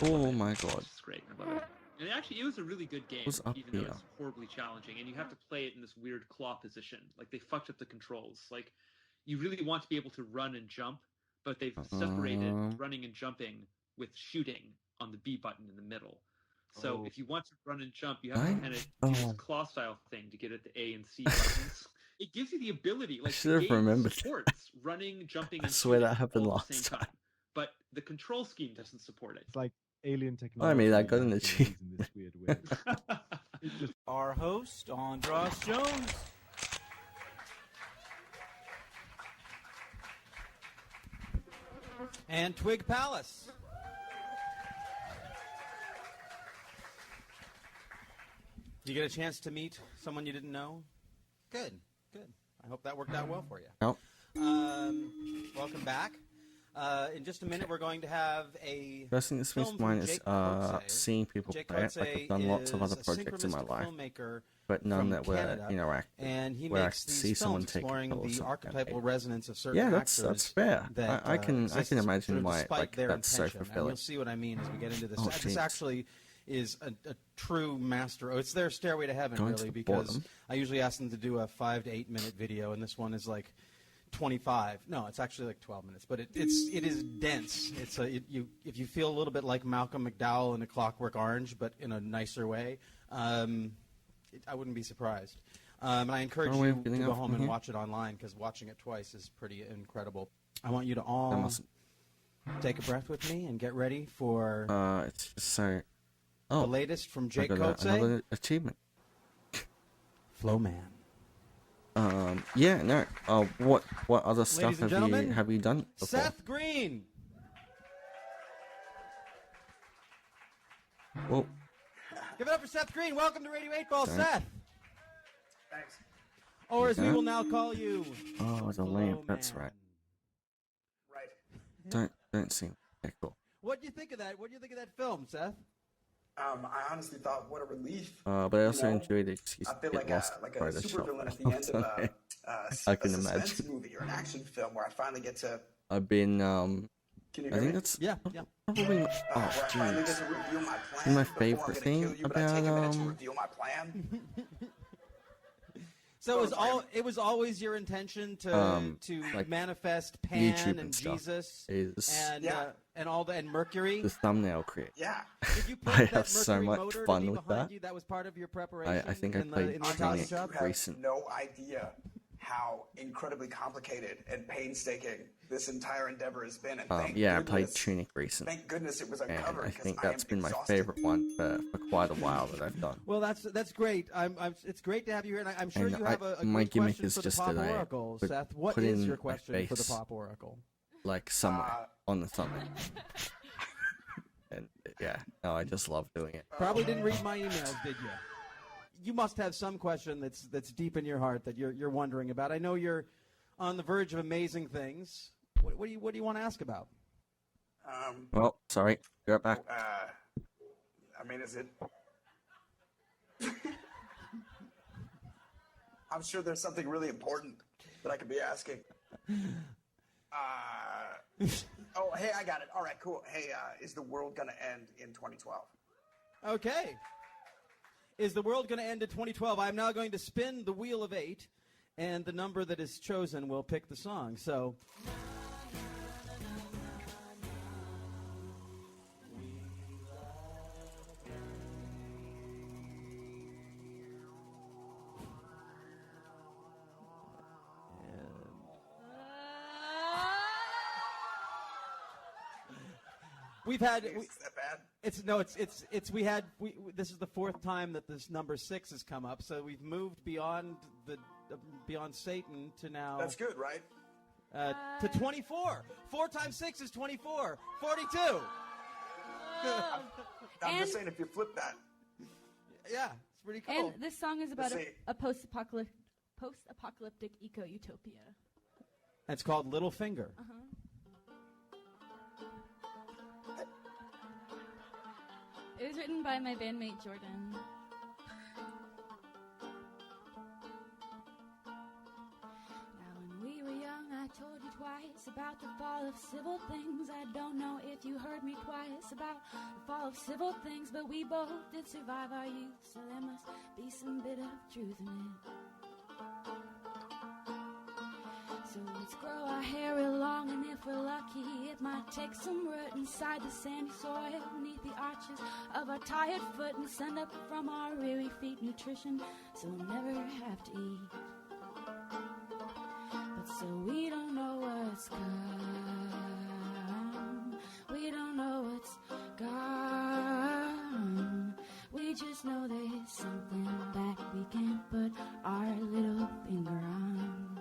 Oh my god. It's great. I love it. And actually, it was a really good game, What's up even though here? it's horribly challenging. And you have to play it in this weird claw position. Like they fucked up the controls. Like you really want to be able to run and jump, but they've separated running and jumping with shooting on the B button in the middle. So if you want to run and jump, you have to kind of do this claw style thing to get at the A and C buttons. It gives you the ability, like should the have game remembered. supports running, jumping, and I swear shooting that happened all at the last same time. But the control scheme doesn't support it. It's like alien technology. I mean, I got an masquerades achievement. in this weird way. It's just Our host, Andros Jones. And Twig Palace. Did you get a chance to meet someone you didn't know? Good. I hope that worked out well for you. Nope. Welcome back. In just a minute, we're going to have a First thing that springs film to mind from is Jake Coetzee. seeing people Jake play it. Like Coetzee I've done lots of other is a projects in my synchronistic life, filmmaker but none from that were Canada, interactive. and he where I makes could these see someone films take exploring control of the something. archetypal resonance of certain Yeah, actors. that's fair. That, I can exist imagine sort of why despite like their that's so intention. And fulfilling. you'll see what I mean as we get into this. Oh, This jeez. actually is a true master. Oh, it's their stairway to heaven, Going to really, the because bottom. I usually ask them to do a 5 to 8 minute video, and this one is like 25. No, it's actually like 12 minutes, but it is dense. It's if you feel a little bit like Malcolm McDowell in A Clockwork Orange, but in a nicer way, I wouldn't be surprised. And I encourage you to go home and watch it online, because watching it twice is pretty incredible. I want you to all take a breath with me and get ready for it's just so. the latest from Jake Coetzee. Another achievement. Flow Man. Yeah, no. What other stuff Ladies and gentlemen, have you done before? Seth Green. Well, Give it up for Seth Green. Welcome to Radio 8 Ball, Thanks. Seth. Thanks. Or as we Yeah. will now call you. oh, the Flow lamp. That's Man. right. Right. Don't seem cool. What do you think of that? What do you think of that film, Seth? I honestly thought, what a relief. But I also You know, enjoyed the excuse I to feel get like lost a by like the a shop. supervillain at the end of I can a suspense imagine. movie or an action film where I finally get to. I've been Can you I hear think me? that's Yeah. probably Where I finally get jeez. to reveal my plan. My before I'm favorite gonna thing kill you, but I take a minute to about reveal my plan. So Oh, it was always your intention to like manifest YouTube Pan and and stuff Jesus is and Yeah. and Mercury. the thumbnail create. Yeah. Did you put I that have so Mercury much motor fun to be with behind that. you? That was part of your preparation. I think I in played the Honestly, Italian Tunic job. you have recent. no idea how incredibly complicated and painstaking this entire endeavor has been. And thank Yeah, I played goodness, Tunic recent, Thank goodness it was and uncovered. I 'cause think I that's am been my exhausted. favorite one for quite a while that I've done. Well, that's great. it's great to have you here, and I'm sure And you have a my great gimmick question is for just the Pop that I Oracle, would Seth. What put is in your my question for the face. Pop Oracle? Like somewhere on the thumbnail. And yeah, no, I just love doing it. Probably didn't read my emails, did you? You must have some question that's deep in your heart that you're wondering about. I know you're on the verge of amazing things. What do you want to ask about? Well, sorry, be right back. I mean, is it? I'm sure there's something really important that I could be asking. Oh, hey, I got it. All right, cool. Hey, is the world gonna end in 2012? Okay. Is the world going to end in 2012? I'm now going to spin the wheel of 8, and the number that is chosen will pick the song. So. We've had Is that bad? bad. This is the fourth time that this number 6 has come up, so we've moved beyond beyond Satan to now. That's good, right? To 24. 4 times 6 is 24. 42. I'm just saying, if you flip that. Yeah, it's pretty cool. And this song is about a post-apocalyptic eco-utopia. It's called Little Finger. Uh-huh. It was written by my bandmate Jordan. Now when we were young, I told you twice about the fall of civil things. I don't know if you heard me twice about the fall of civil things, but we both did survive our youth, so there must be some bit of truth in it. So let's grow our hair real long, and if we're lucky, it might take some root inside the sandy soil beneath the arches of our tired foot, and send up from our weary feet nutrition so we'll never have to eat. But so we don't know what's come, we don't know what's gone. We just know there's something that we can't put our little finger on.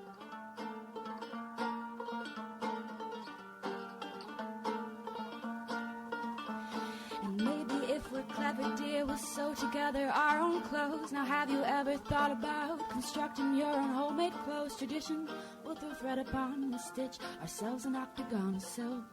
Clever dear, we'll sew together our own clothes. Now have you ever thought about constructing your own homemade clothes? Tradition, we'll throw thread upon, we'll stitch ourselves an octagon silk.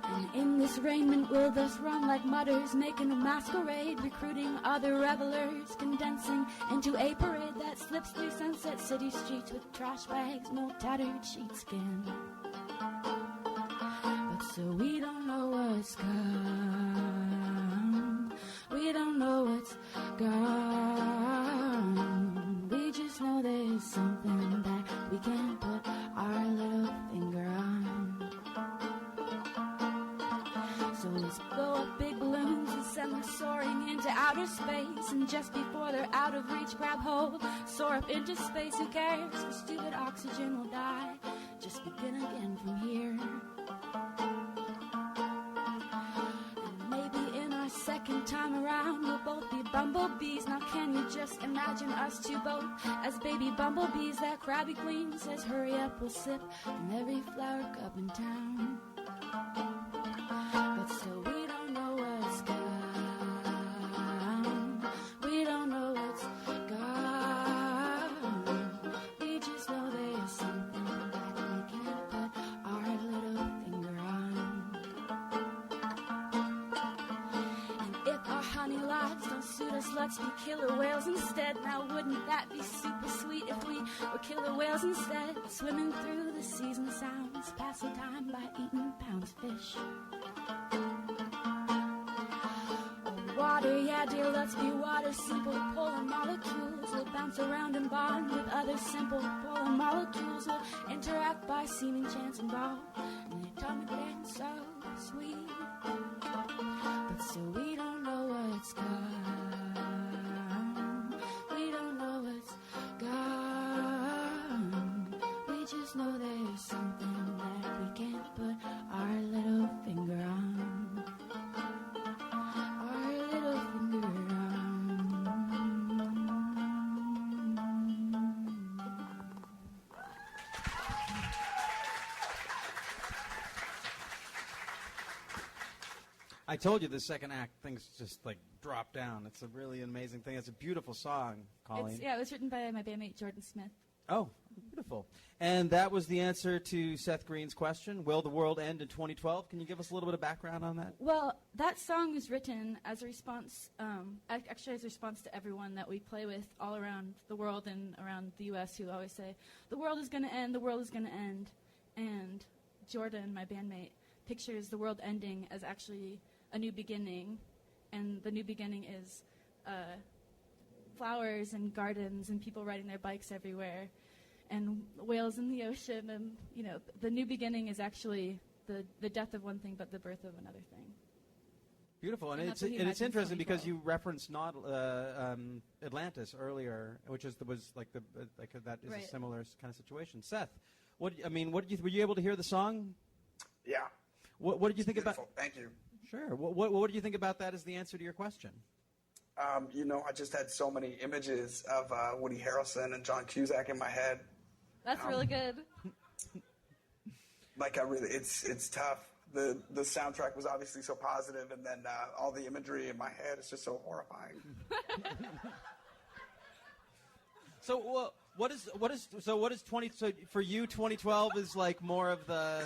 And in this raiment we'll thus run like mutters, making a masquerade, recruiting other revelers, condensing into a parade that slips through Sunset City streets with trash bags, no tattered sheepskin. So we don't know what's come, we don't know what's gone. We just know there's something that we can't put our little finger on. So let's blow up big balloons and send them soaring into outer space. And just before they're out of reach, grab hold, soar up into space. Who cares? For stupid oxygen will die. Just begin again from here. Second time around, we'll both be bumblebees. Now can you just imagine us two both as baby bumblebees? That crabby queen says hurry up, we'll sip from every flower cup in town. But still we don't know what's gone, we don't know what's gone. We just know there's something that we can't put our little finger on. Honey lives don't suit us, let's be killer whales instead. Now wouldn't that be super sweet if we were killer whales instead? Swimming through the seas and sounds, passing time by eating pounds of fish. Water, yeah dear, let's be water. Simple polar molecules will bounce around and bond with other simple polar molecules. Will interact by seeming chance involved, and the atomic dance so sweet. But so we don't know what's gone, we don't know what's gone. We just know there's something that we can't put our little finger on. Our little finger on. I told you the second act, things just like drop down. It's a really amazing thing. It's a beautiful song, Colleen. It was written by my bandmate Jordan Smith. Oh, beautiful. And that was the answer to Seth Green's question, will the world end in 2012? Can you give us a little bit of background on that? Well, that song was written as a response, actually as a response to everyone that we play with all around the world and around the U.S. who always say, the world is going to end, the world is going to end. And Jordan, my bandmate, pictures the world ending as actually a new beginning, and the new beginning is flowers and gardens and people riding their bikes everywhere and whales in the ocean, and the new beginning is actually the death of one thing but the birth of another thing. Beautiful, and it's interesting because you referenced not Atlantis earlier, which was like that is right. A similar kind of situation. Seth, were you able to hear the song? Yeah. What did you think Beautiful. about? Thank you. Sure. What did you think about that as the answer to your question? I just had so many images of Woody Harrelson and John Cusack in my head. That's really good. It's tough. The soundtrack was obviously so positive, and then all the imagery in my head is just so horrifying. So what is 20? So for you, 2012 is like more of the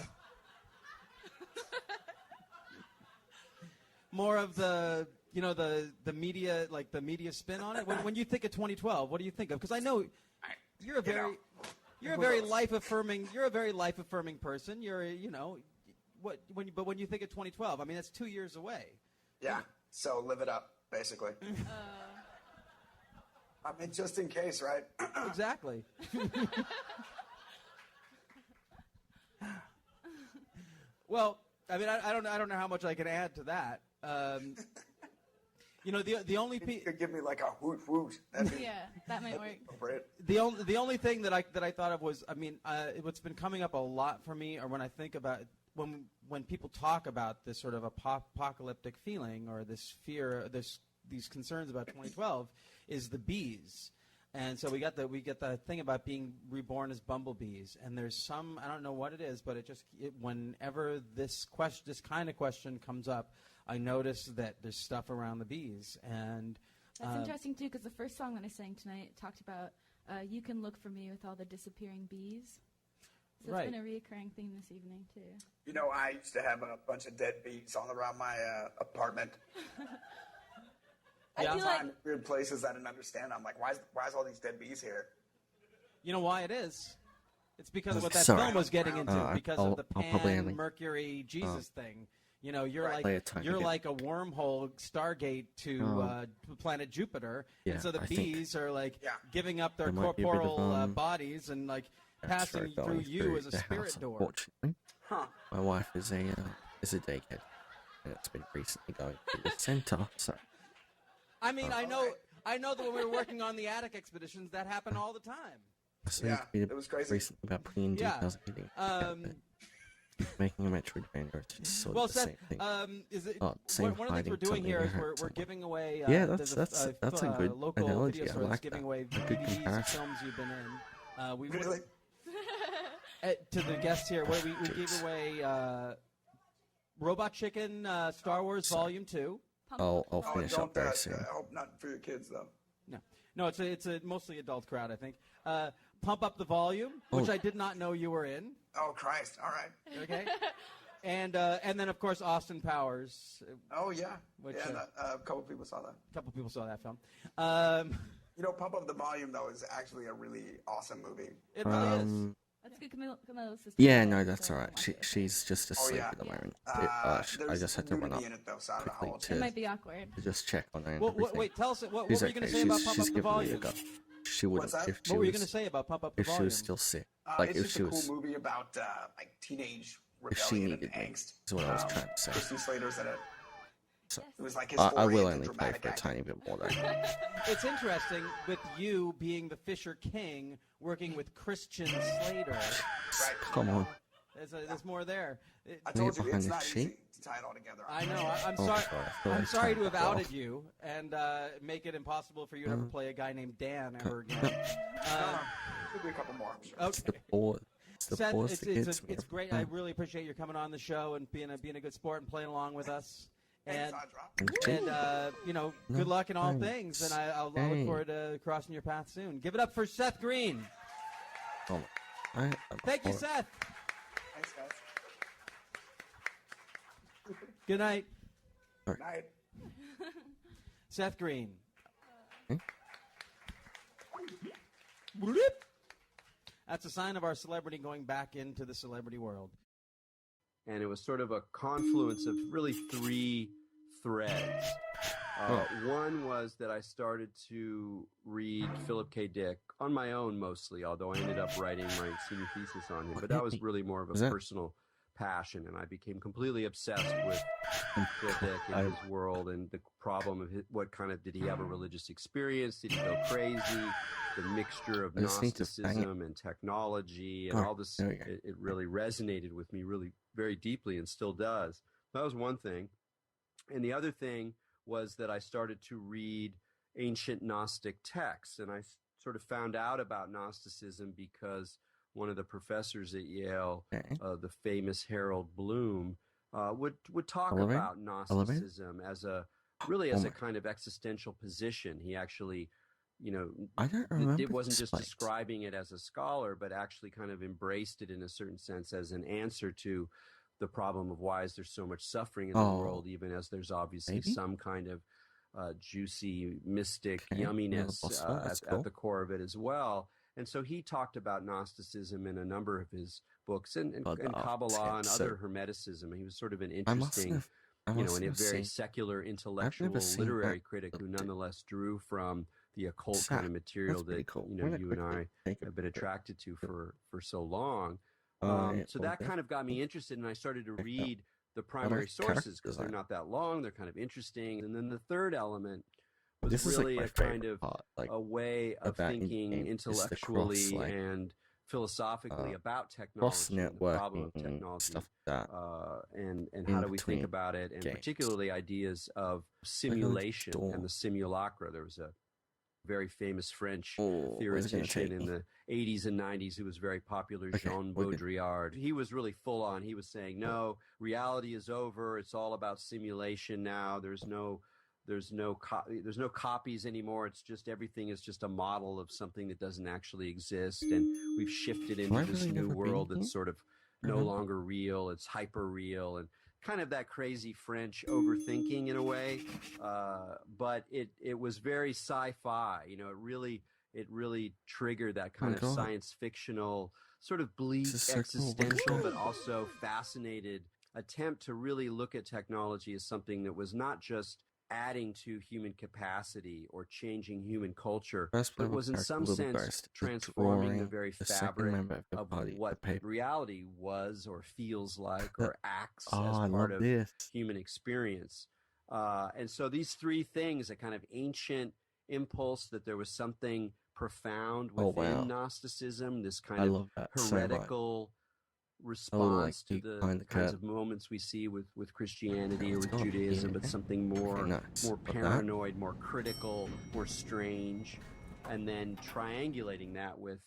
the media, like the media spin on it. When you think of 2012, what do you think of? Because I know you're a very life affirming person. But when you think of 2012, I mean that's 2 years away. Yeah. So live it up, basically. I mean, just in case, right? Exactly. Well, I mean, I don't know how much I can add to that. The only you could give me like a hoot hoot. Yeah, that might work. The only thing that I thought of was, I mean, what's been coming up a lot for me, or when I think about when people talk about this sort of apocalyptic feeling or this fear, these concerns about 2012, is the bees. And so we get the thing about being reborn as bumblebees, and there's some, I don't know what it is, but whenever this kind of question comes up, I notice that there's stuff around the bees. And that's interesting too, because the first song that I sang tonight talked about "You Can Look for Me" with all the disappearing bees. So it's been a reoccurring theme this evening too. I used to have a bunch of dead bees all around my apartment. I feel like weird places I didn't understand. I'm like, why is all these dead bees here? You know why it is? It's because of what that film was getting into, because of the Pan, Mercury, Jesus thing. You're like a wormhole Stargate to planet Jupiter, and so the bees are like giving up their corporal bodies and like passing through you as a spirit door. Unfortunately, my wife is a day kid, and it's been recently going to the center. So, I mean, I know that when we were working on the attic expeditions, that happened all the time. It was crazy. Recently about putting in details of getting making a Metroidvania, it's just sort of the Seth, same thing. Is it one of the things we're doing here is we're giving away. That's a good local analogy. video I store like that's giving that. away A good DVDs of comparison. films you've been in. We Really? to the guests here, we gave away Robot Chicken, Star Wars Volume 2. I'll finish up very soon. I hope not for your kids though. No, it's a mostly adult crowd, I think. Pump Up the Volume, which I did not know you were in. Oh Christ! All right. Okay. And then of course Austin Powers. Oh yeah. Which, a couple people saw that. A couple people saw that film. Pump Up the Volume though is actually a really awesome movie. It really is. That's good. Camilla's sister. Yeah, no, that's all right. She's just asleep at the moment. I just had to run up in it, though, so I don't know how quickly It might be awkward. to just check on her. And Well, everything. wait, tell us what She's were you going okay. to say about She's Pump Up the giving me a Volume? go. She wouldn't What's that? if she What were you was going to say about Pump Up the if she Volume? was still sick. Like it's if just she a was cool movie about teenage if she rebellion and needed me. angst. Is what I was trying to say. Christy Slater's in it. So, It was like his I foray will into only play dramatic for a acting. tiny bit more though. It's interesting with you being the Fisher King working with Christian Slater. Right. Come on. There's more there. I told you behind it's the not sheet? easy to tie it all together. I know. I'm Oh, sorry. sorry. I feel I'm like sorry trying to have go off. outed you and make it impossible for you to ever play a guy named Dan ever again. There'll be a couple more, I'm sure. It's the Okay. pause. It's the Seth, pause that gets me it's every great. I time. really appreciate you coming on the show and being a good sport and playing along with us. And Thanks, good luck in all thanks. things. And I'll look Hey. forward to crossing your path soon. Give it up for Seth Green. Oh, Thank you, Seth. Thanks, guys. Good night, Night. Seth Green. Hmm? Bloop. That's a sign of our celebrity going back into the celebrity world. And it was sort of a confluence of really three threads. One was that I started to read Philip K. Dick on my own mostly, although I ended up writing my senior thesis on him. But that was really more of a passion, and I became completely obsessed with Phil Dick and his world and the problem of what kind of, did he have a religious experience? Did he go crazy? The mixture of Gnosticism and technology and all this, it really resonated with me really very deeply and still does. That was one thing. And the other thing was that I started to read ancient Gnostic texts, and I sort of found out about Gnosticism because one of the professors at Yale, the famous Harold Bloom, would talk about Gnosticism as a kind of existential position. He actually, I don't remember. It wasn't just describing it as a scholar, but actually kind of embraced it in a certain sense as an answer to the problem of why is there so much suffering in the world, even as there's obviously some kind of juicy, mystic yumminess at the core of it as well. And so he talked about Gnosticism in a number of his books, and Kabbalah and other Hermeticism. He was sort of an interesting, and a very secular, intellectual, literary critic who nonetheless drew from the occult kind of material that you and I have been attracted to for so long. So that kind of got me interested, and I started to read the primary sources because they're not that long. They're kind of interesting. And then the third element was really a kind of a way of thinking intellectually and philosophically about technology, and the problem of technology, stuff like that, and how do we think about it, and particularly ideas of simulation and the simulacra. There was a very famous French theoretician in the 80s and 90s who was very popular, Jean Baudrillard. He was really full on. He was saying, no, reality is over. It's all about simulation now. There's no copies anymore. It's just, everything is just a model of something that doesn't actually exist. And we've shifted into this new world that's sort of no longer real. It's hyper real, and kind of that crazy French overthinking in a way. But it was very sci-fi. It really triggered that kind of science fictional, sort of bleak, existential, but also fascinated attempt to really look at technology as something that was not just adding to human capacity or changing human culture, but it was in some sense transforming the very fabric of what reality was or feels like or acts as part of human experience. And so these three things, a kind of ancient impulse that there was something profound within Gnosticism, this kind of heretical response to the kinds of moments we see with Christianity or with Judaism, but something more paranoid, more critical, more strange, and then triangulating that with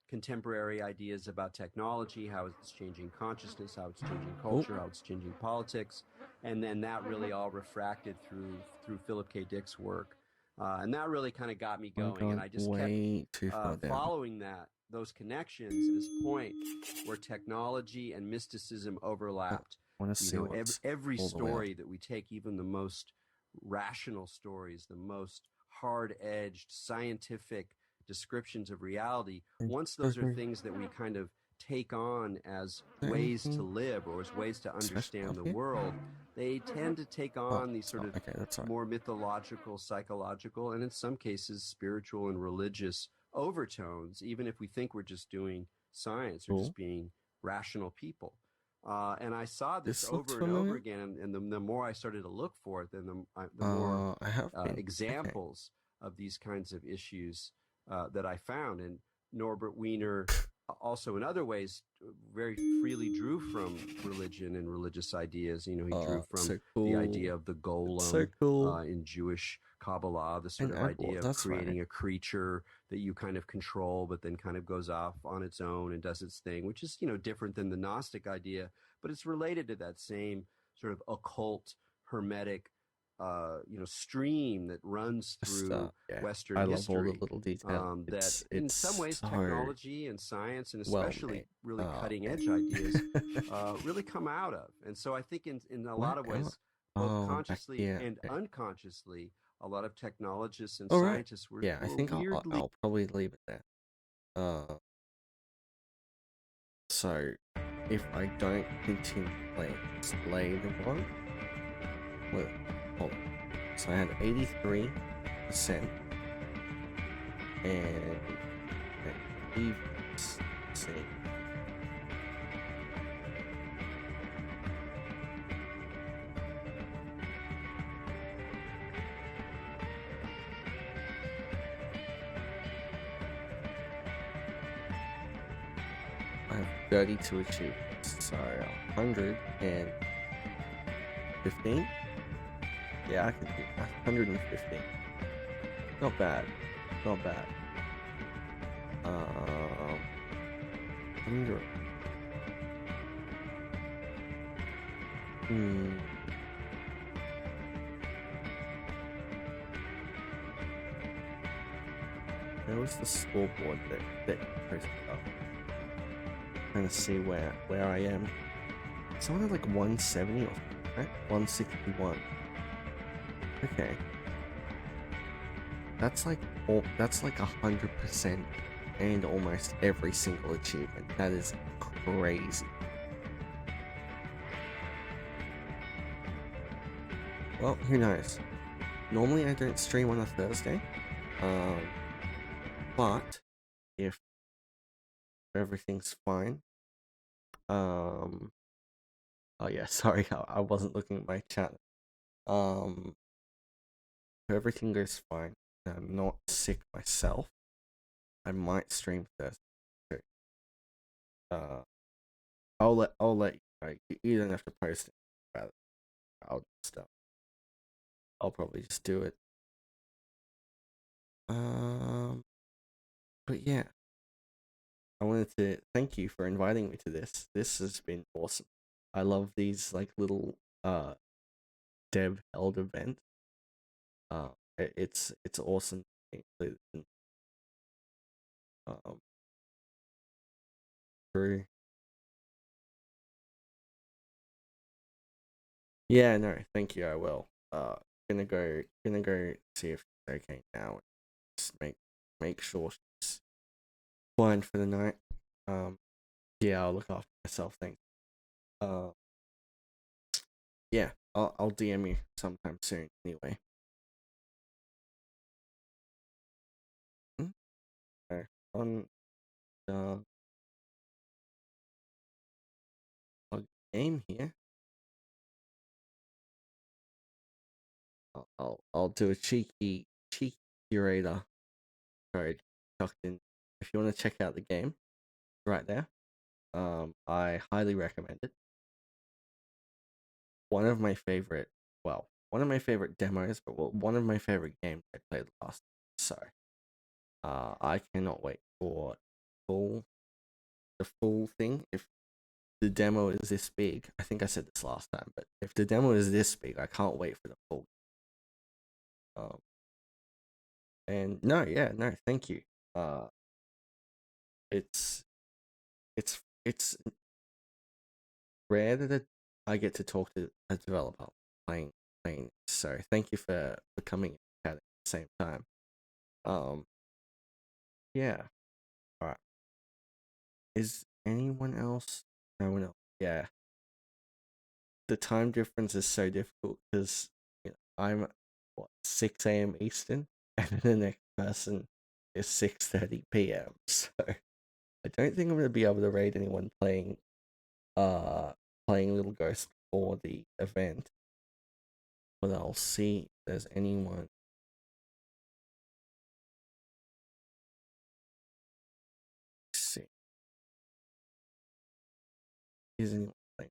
contemporary ideas about technology, how it's changing consciousness, how it's changing culture, how it's changing politics, and then that really all refracted through Philip K. Dick's work, and that really kind of got me going, and I just kept following those connections to this point where technology and mysticism overlapped. Every story that we take, even the most rational stories, the most hard-edged scientific descriptions of reality, once those are things that we kind of take on as ways to live or as ways to understand the world, they tend to take on these sort of more mythological, psychological, and in some cases spiritual and religious overtones, even if we think we're just doing science or just being rational people. And I saw this over and over again, and the more I started to look for it, then the more examples of these kinds of issues that I found. And Norbert Wiener also in other ways very freely drew from religion and religious ideas. He drew from the idea of the golem in Jewish Kabbalah, the sort of idea of creating a creature that you kind of control, but then kind of goes off on its own and does its thing, which is, different than the Gnostic idea, but it's related to that same sort of occult, hermetic, stream that runs through Western history. I love all the little details. That in some ways, technology and science, and especially really cutting edge ideas, really come out of. And so I think in a lot of ways, both consciously and unconsciously, a lot of technologists and scientists were I think weirdly... I'll probably leave it there. So if I don't continue playing later on, well, hold on. So I had 83%, and let's see. I have 32 achievements. Sorry, 115? Yeah, I can do that. 115. Not bad. Not bad. 100. Where was the scoreboard that posted up? Trying to see where I am. Someone had like 170 or something, right? 161. Okay. That's like 100% and almost every single achievement. That is crazy. Well, who knows? Normally I don't stream on a Thursday. But if everything's fine, oh yeah, sorry, I wasn't looking at my chat. If everything goes fine, and I'm not sick myself, I might stream Thursday too. I'll let you know. You don't have to post it about it. I'll probably just do it. But yeah, I wanted to thank you for inviting me to this. This has been awesome. I love these like little dev held events. It's awesome. True. Yeah, no, thank you. I will. Gonna go see if it's okay now. Just make sure she's fine for the night. Yeah, I'll look after myself. Thanks. Yeah, I'll DM you sometime soon. Anyway. Okay. On game here. I'll do a cheeky curator code tucked in. If you want to check out the game, right there. I highly recommend it. One of my favorite demos, but one of my favorite games I played last. So, I cannot wait for the full thing. If the demo is this big, I think I said this last time, but if the demo is this big, I can't wait for the full. And no, thank you. It's rare that I get to talk to a developer playing. So thank you for coming at the same time. Yeah. All right. Is anyone else? No one else. Yeah. The time difference is so difficult because I'm 6 a.m. Eastern, and the next person is 6:30 p.m. So I don't think I'm gonna be able to raid anyone playing Little Ghost for the event. But I'll see if there's anyone. Let's see. Is anyone playing?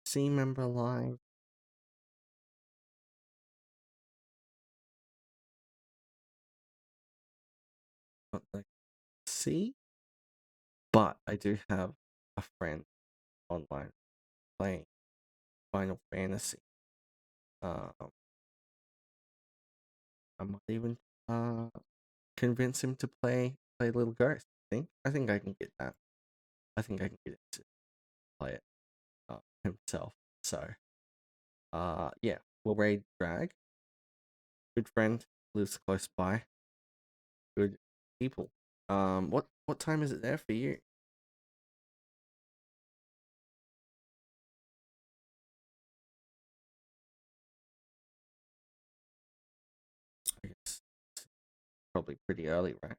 See member live. Not like see, but I do have a friend online playing Final Fantasy. I might even convince him to play Little Ghost. I think I can get that. I think I can get him to play it himself. So yeah, we'll raid Drag. Good friend, lives close by. Good people. What time is it there for you? I guess it's probably pretty early, right?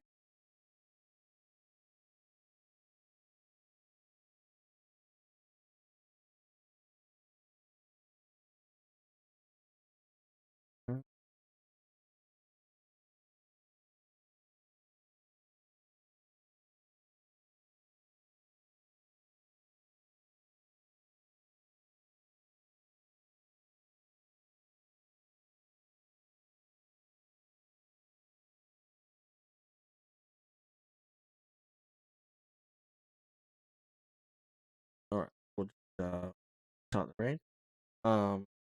start the raid.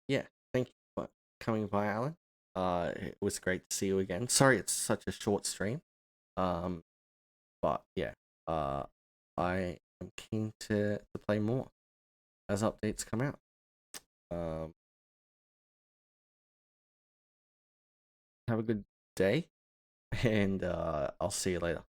Yeah, thank you for coming by, Alan. It was great to see you again. Sorry it's such a short stream. But yeah, I am keen to play more as updates come out. Have a good day, and I'll see you later.